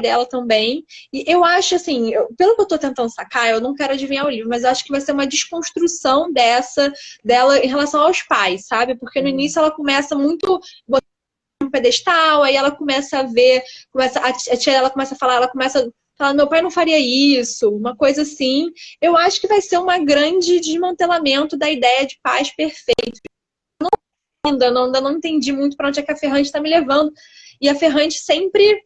dela também. E eu acho, assim, pelo que eu tô tentando sacar, eu não quero adivinhar o livro, mas eu acho que vai ser uma desconstrução dela em relação aos pais, sabe? Porque no início ela começa muito um pedestal, aí ela começa a ver, a tia dela começa a falar, ela começa a falar, meu pai não faria isso, uma coisa assim. Eu acho que vai ser um grande desmantelamento da ideia de pais perfeitos. Ainda não entendi muito para onde é que a Ferrante está me levando. E a Ferrante sempre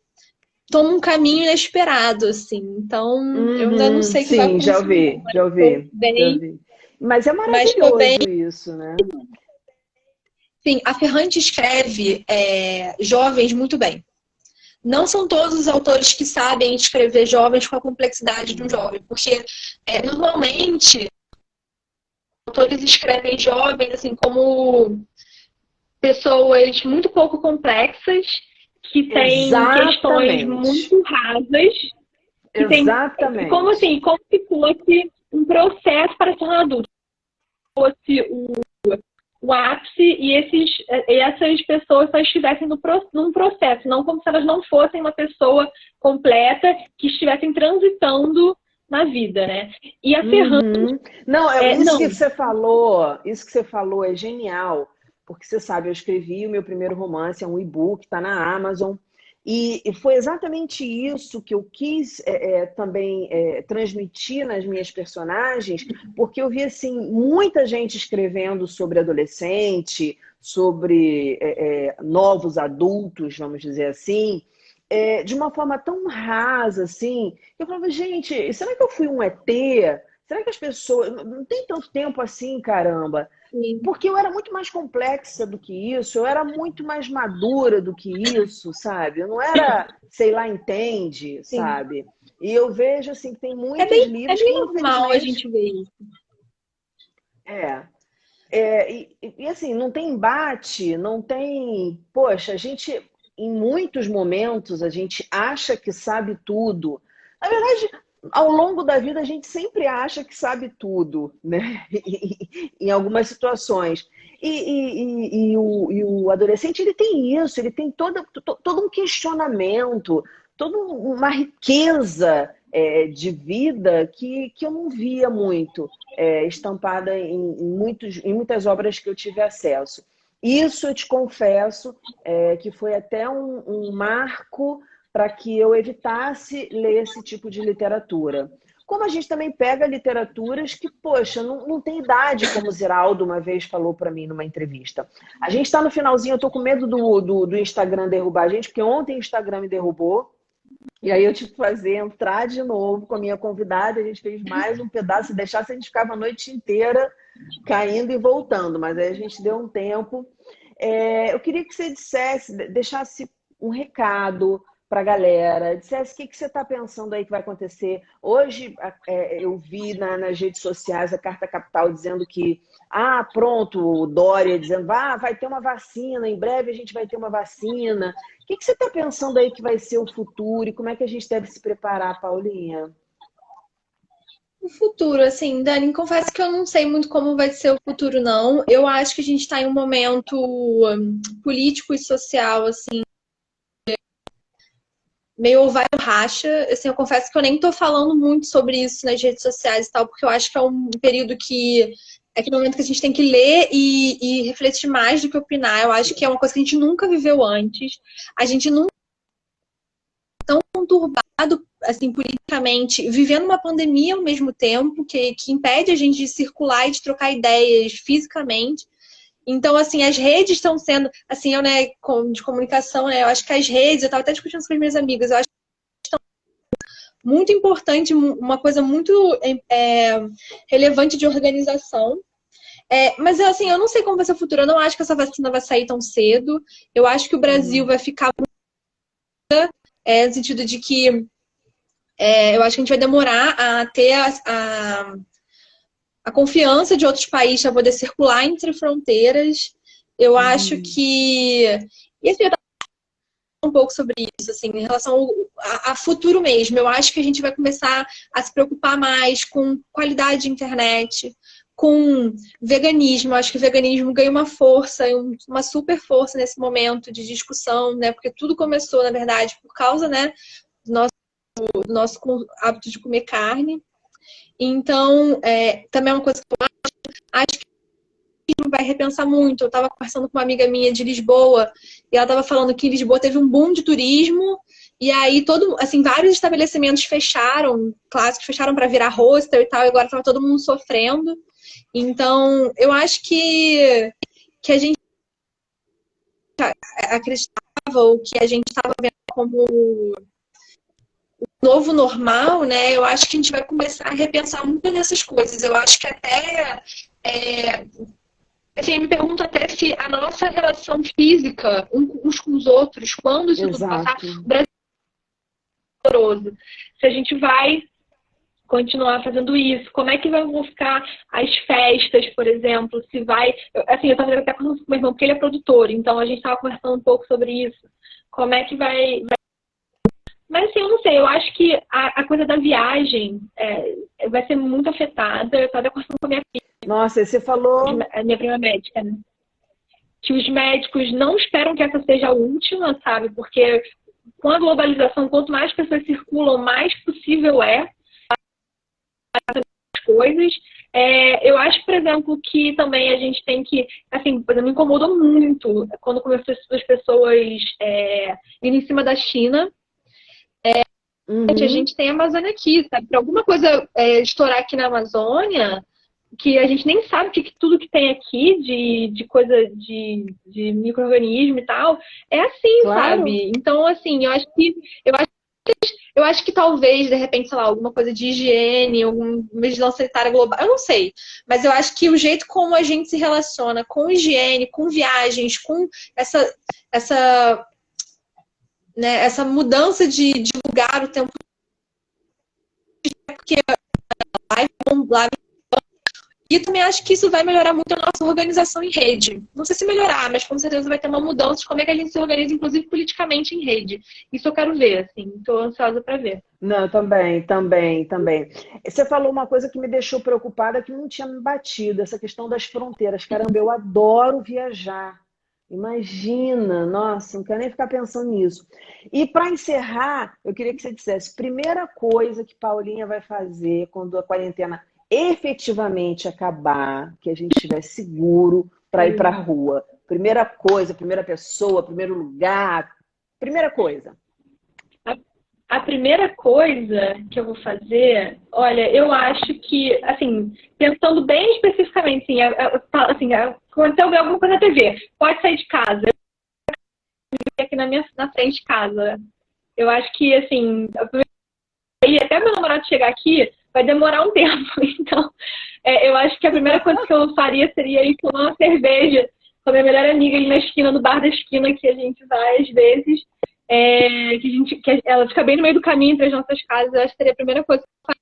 toma um caminho inesperado, assim. Então, eu ainda não sei o que vai Sim, já acontecer. ouvi, já ouvi, já ouvi. Mas é Mas tô bem. maravilhoso isso, né? Sim, a Ferrante escreve jovens muito bem. Não são todos os autores que sabem escrever jovens com a complexidade de um jovem, porque normalmente autores escrevem jovens assim como pessoas muito pouco complexas, que têm questões muito rasas, que tem como assim, como se fosse um processo para se tornar adulto, fosse o ápice e essas pessoas só estivessem num processo, não como se elas não fossem uma pessoa completa que estivessem transitando na vida, né? E a Ferrante... Não, isso que você falou é genial, porque você sabe, eu escrevi o meu primeiro romance, é um e-book, está na Amazon, e foi exatamente isso que eu quis também transmitir nas minhas personagens, porque eu vi assim, muita gente escrevendo sobre adolescente, sobre novos adultos, vamos dizer assim, de uma forma tão rasa, assim, eu falava, gente, será que eu fui um ET? Será que as pessoas... Não tem tanto tempo assim, caramba. Sim. Porque eu era muito mais complexa do que isso, eu era muito mais madura do que isso, sabe? Eu não era, sei lá, entende, Sim. sabe? E eu vejo, assim, que tem muitos livros que, infelizmente... normal a gente ver isso. E assim, não tem embate, não tem... Poxa, a gente... Em muitos momentos a gente acha que sabe tudo. Na verdade, ao longo da vida a gente sempre acha que sabe tudo, né? Em algumas situações. E o adolescente, ele tem isso, ele tem todo um questionamento, toda uma riqueza de vida que eu não via muito estampada em muitas obras que eu tive acesso. Isso eu te confesso que foi até um marco para que eu evitasse ler esse tipo de literatura. Como a gente também pega literaturas que, poxa, não tem idade, como o Ziraldo uma vez falou para mim numa entrevista. A gente está no finalzinho, eu estou com medo do Instagram derrubar a gente, porque ontem o Instagram me derrubou. E aí eu tive que entrar de novo com a minha convidada, a gente fez mais um pedaço, se deixasse a gente ficava a noite inteira caindo e voltando, mas aí a gente deu um tempo. Eu queria que você deixasse um recado para a galera, dissesse o que você está pensando aí que vai acontecer. Hoje eu vi nas redes sociais a Carta Capital dizendo que, pronto, o Dória dizendo, vai ter uma vacina, em breve a gente vai ter uma vacina. O que você está pensando aí que vai ser o futuro e como é que a gente deve se preparar, Paulinha? O futuro, assim, Dani, confesso que eu não sei muito como vai ser o futuro, não. Eu acho que a gente está em um momento político e social, assim, meio vai racha. Assim, eu confesso que eu nem tô falando muito sobre isso nas redes sociais e tal, porque eu acho que é um período que é aquele momento que a gente tem que ler e refletir mais do que opinar. Eu acho que é uma coisa que a gente nunca viveu antes. A gente nunca tão conturbado assim, politicamente, vivendo uma pandemia ao mesmo tempo, que impede a gente de circular e de trocar ideias fisicamente. Então, assim, as redes estão sendo, assim, eu, né, de comunicação, né, eu acho que as redes, eu estava até discutindo isso com as minhas amigas, eu acho muito importante, uma coisa muito relevante de organização. Mas, assim, eu não sei como vai ser o futuro, eu não acho que essa vacina vai sair tão cedo, eu acho que o Brasil vai ficar no sentido de que eu acho que a gente vai demorar a ter a confiança de outros países para poder circular entre fronteiras. Eu acho que... E assim, eu tava um pouco sobre isso, assim, em relação a futuro mesmo. Eu acho que a gente vai começar a se preocupar mais com qualidade de internet, com veganismo. Eu acho que o veganismo ganha uma força, uma super força nesse momento de discussão, né? Porque tudo começou, na verdade, por causa, né, do nosso hábito de comer carne. Então, também é uma coisa que eu acho que vai repensar muito. Eu estava conversando com uma amiga minha de Lisboa e ela estava falando que em Lisboa teve um boom de turismo e aí vários estabelecimentos fecharam, clássicos fecharam para virar hostel e tal, e agora estava todo mundo sofrendo. Então, eu acho que a gente acreditava, ou que a gente estava vendo como o novo normal, né? Eu acho que a gente vai começar a repensar muito nessas coisas. Eu acho que até assim, eu me pergunto até se a nossa relação física uns com os outros, quando isso tudo passar, o Brasil é doloroso. Se a gente vai continuar fazendo isso, como é que vão ficar as festas, por exemplo, se vai... Assim, eu estava até conversando com meu irmão, porque ele é produtor, então a gente estava conversando um pouco sobre isso. Como é que vai... Mas assim, eu não sei, eu acho que a coisa da viagem vai ser muito afetada. Eu estava conversando com a minha filha. Nossa, você falou... A minha prima médica, né? Que os médicos não esperam que essa seja a última, sabe? Porque com a globalização, quanto mais pessoas circulam, mais possível as coisas. Eu acho, por exemplo, que também a gente tem que... Assim, por exemplo, me incomodou muito quando começou as pessoas indo em cima da China. A gente tem a Amazônia aqui, sabe? Para alguma coisa estourar aqui na Amazônia, que a gente nem sabe tudo que tem aqui de coisa de micro-organismo e tal, é assim, Claro. sabe? Então, assim, eu acho que talvez, de repente, sei lá, alguma coisa de higiene, alguma vigilância sanitária global, eu não sei. Mas eu acho que o jeito como a gente se relaciona com higiene, com viagens, com essa mudança de lugar o tempo porque lá. E também acho que isso vai melhorar muito a nossa organização em rede. Não sei se melhorar, mas com certeza vai ter uma mudança de como é que a gente se organiza, inclusive politicamente em rede. Isso eu quero ver, assim, estou ansiosa para ver. Não, também. Você falou uma coisa que me deixou preocupada, que não tinha me batido, essa questão das fronteiras. Caramba, eu adoro viajar. Imagina, nossa, não quero nem ficar pensando nisso. E para encerrar, eu queria que você dissesse, primeira coisa que Paulinha vai fazer quando a quarentena efetivamente acabar, que a gente estiver seguro para ir para a rua. Primeira coisa, primeira pessoa, primeiro lugar, primeira coisa. A primeira coisa que eu vou fazer, olha, eu acho que, assim, pensando bem especificamente, assim, aconteceu alguma coisa na TV, pode sair de casa. Eu aqui na frente de casa. Eu acho que, assim, até meu namorado chegar aqui, vai demorar um tempo. Então, eu acho que a primeira coisa que eu faria seria ir tomar uma cerveja com a minha melhor amiga ali na esquina, no bar da esquina, que a gente vai às vezes. Que ela fica bem no meio do caminho entre as nossas casas. Eu acho que seria a primeira coisa que eu faria.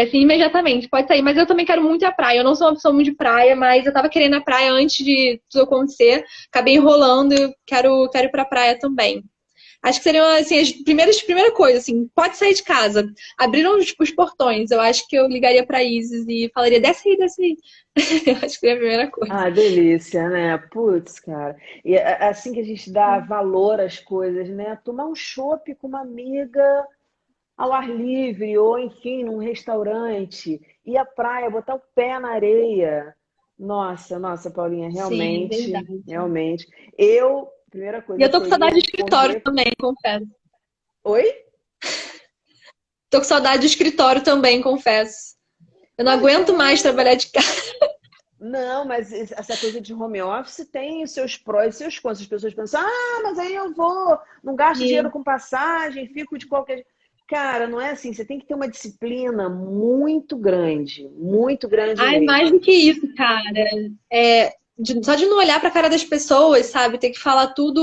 Assim, imediatamente, pode sair. Mas eu também quero muito ir à praia. Eu não sou uma pessoa muito de praia, mas eu tava querendo ir à praia antes de tudo acontecer. Acabei enrolando e quero ir pra praia também. Acho que seriam, assim, as primeira coisa, assim, pode sair de casa. Abriram os portões. Eu acho que eu ligaria pra Isis e falaria, desce aí. Eu acho que seria a primeira coisa. Ah, delícia, né? Putz, cara. E é assim que a gente dá valor às coisas, né? Tomar um chopp com uma amiga ao ar livre, ou enfim, num restaurante. Ir à praia, botar o pé na areia. Nossa, Paulinha, realmente, Sim, verdade. realmente. Primeira coisa. E eu tô com saudade de escritório também, confesso. Oi? Tô com saudade do escritório também, confesso. Eu não aguento mais trabalhar de casa. Não, mas essa coisa de home office tem os seus prós e seus contras. As pessoas pensam, mas aí eu vou, não gasto dinheiro com passagem, fico de qualquer jeito. Cara, não é assim. Você tem que ter uma disciplina muito grande Ai, mais mesmo. do que isso, cara. Só de não olhar pra cara das pessoas, sabe? Ter que falar tudo.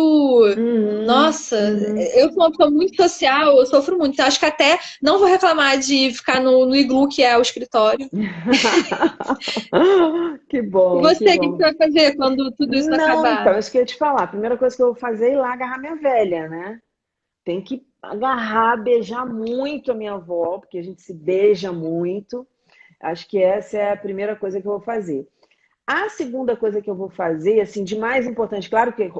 Uhum, Nossa, uhum. eu sou uma pessoa muito social, eu sofro muito. Então, acho que até não vou reclamar de ficar no iglu, que é o escritório. Que E bom, que você, o que você bom. vai fazer quando tudo isso Não, acabar? então, isso que eu ia te falar. A primeira coisa que eu vou fazer é ir lá agarrar minha velha, né? Tem que agarrar, beijar muito a minha avó, porque a gente se beija muito. Acho que essa é a primeira coisa que eu vou fazer. A segunda coisa que eu vou fazer, assim, de mais importante, claro que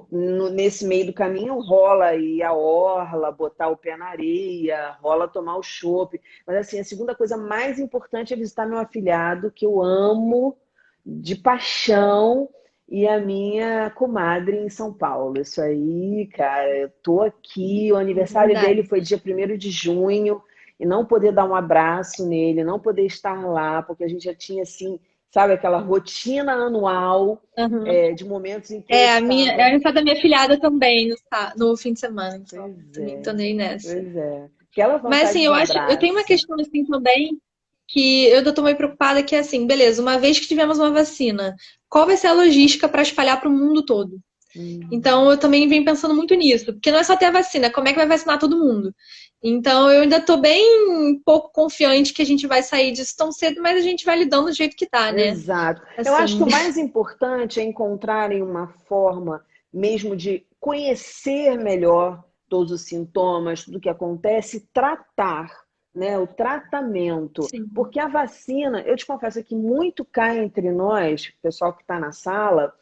nesse meio do caminho rola ir à orla, botar o pé na areia, rola tomar o chopp. Mas, assim, a segunda coisa mais importante é visitar meu afilhado, que eu amo de paixão, e a minha comadre em São Paulo. Isso aí, cara, eu tô aqui, o aniversário Verdade. dele foi dia 1º de junho, e não poder dar um abraço nele, não poder estar lá, porque a gente já tinha, assim, sabe, aquela rotina anual, Uhum. de momentos em que eu É o estava. aniversário da minha filhada também no fim de semana, então Pois também tô é, nessa. pois é. Aquela Mas vontade assim, de eu tenho uma abraço. questão assim também que eu ainda tô meio preocupada que é assim, beleza, uma vez que tivemos uma vacina, qual vai ser a logística para espalhar para o mundo todo? Então, Hum. eu também venho pensando muito nisso, porque não é só ter a vacina, como é que vai vacinar todo mundo? Então, eu ainda tô bem pouco confiante que a gente vai sair disso tão cedo, mas a gente vai lidando do jeito que tá, né? Exato. Eu acho que Assim, o mais importante é encontrarem uma forma mesmo de conhecer melhor todos os sintomas, tudo que acontece, e tratar, né? O tratamento. sim. Porque a vacina, eu te confesso que muito cai entre nós, o pessoal que está na sala,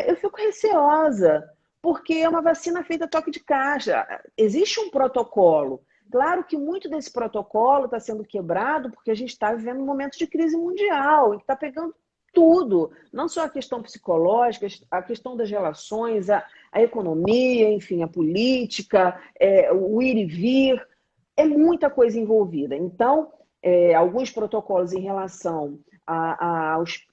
eu fico receosa, porque é uma vacina feita a toque de caixa. Existe um protocolo. Claro que muito desse protocolo está sendo quebrado porque a gente está vivendo um momento de crise mundial, e está pegando tudo, não só a questão psicológica, a questão das relações, a economia, enfim, a política, o ir e vir, é muita coisa envolvida. Então, alguns protocolos em relação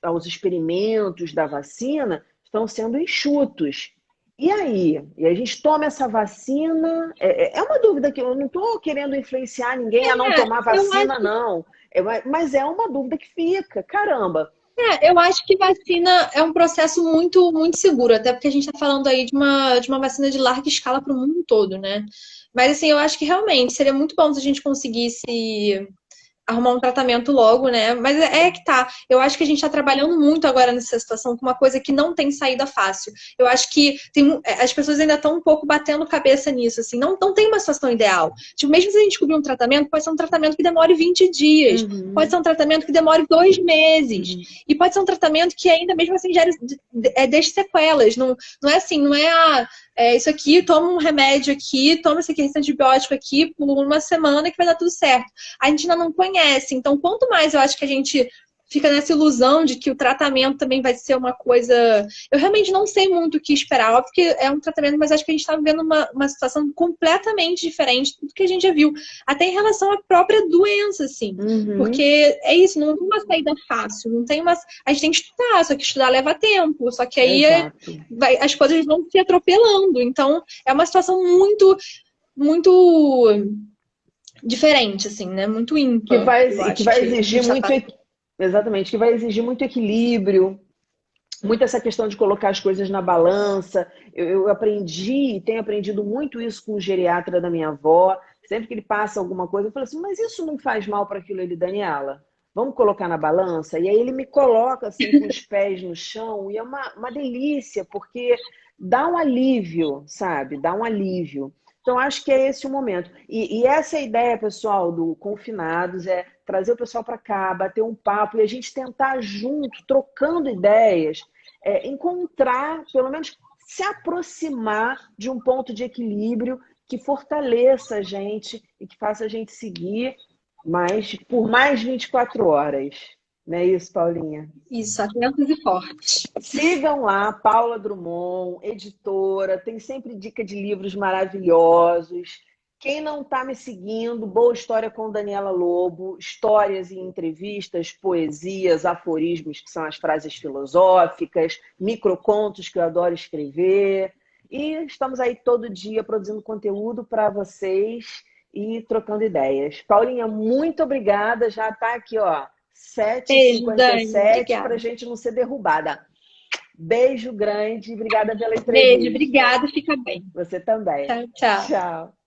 aos experimentos da vacina estão sendo enxutos. E aí? E a gente toma essa vacina? É uma dúvida que eu não estou querendo influenciar ninguém a não tomar Eu vacina, acho, não. Mas é uma dúvida que fica. Caramba. eu acho que vacina é um processo muito, muito seguro, até porque a gente está falando aí de uma vacina de larga escala para o mundo todo, né? Mas assim, eu acho que realmente seria muito bom se a gente conseguisse arrumar um tratamento logo, né? Mas é que tá. Eu acho que a gente tá trabalhando muito agora nessa situação com uma coisa que não tem saída fácil. Eu acho que as pessoas ainda estão um pouco batendo cabeça nisso, assim. Não tem uma situação ideal. Tipo, mesmo se a gente descobrir um tratamento, pode ser um tratamento que demore 20 dias. Pode Uhum, ser um tratamento que demore 2 meses. uhum. E pode ser um tratamento que ainda mesmo assim gere, deixe sequelas. Não é assim, não é isso aqui, toma um remédio aqui, toma esse antibiótico aqui por uma semana que vai dar tudo certo. A gente ainda não conhece. Então, quanto mais eu acho que a gente fica nessa ilusão de que o tratamento também vai ser uma coisa. Eu realmente não sei muito o que esperar. Óbvio que é um tratamento, mas acho que a gente está vivendo uma situação completamente diferente do que a gente já viu. Até em relação à própria doença, assim. Uhum. Porque é isso, não tem uma saída fácil. Não tem uma. A gente tem que estudar, só que estudar leva tempo. Só que aí Exato. as coisas vão se atropelando. Então, é uma situação muito, muito diferente, assim, né? Muito Que ímpar, vai, eu que acho vai que a exigir gente está muito, passando. exatamente, que vai exigir muito equilíbrio, muito essa questão de colocar as coisas na balança. Eu aprendi e tenho aprendido muito isso com o geriatra da minha avó. Sempre que ele passa alguma coisa, eu falo assim, mas isso não faz mal para aquilo ali, Daniela? Vamos colocar na balança? E aí ele me coloca assim com os pés no chão e é uma delícia, porque dá um alívio, sabe? Dá um alívio. Então, acho que é esse o momento. E essa é a ideia, pessoal, do Confinados, é trazer o pessoal para cá, bater um papo e a gente tentar junto, trocando ideias, encontrar, pelo menos se aproximar de um ponto de equilíbrio que fortaleça a gente e que faça a gente seguir por mais 24 horas. Não é isso, Paulinha? Isso, atentos e fortes. Sigam lá, Paula Drummond, editora, tem sempre dica de livros maravilhosos. Quem não está me seguindo, Boa História com Daniela Lobo, histórias e entrevistas, poesias, aforismos, que são as frases filosóficas, microcontos que eu adoro escrever. E estamos aí todo dia produzindo conteúdo para vocês e trocando ideias. Paulinha, muito obrigada. Já está aqui, ó, Beijo, Dani. 7h57 para a Obrigada. gente não ser derrubada. Beijo grande. Obrigada pela Beijo, entrevista. obrigada. Fica bem. Você também. Tchau, tchau. Tchau.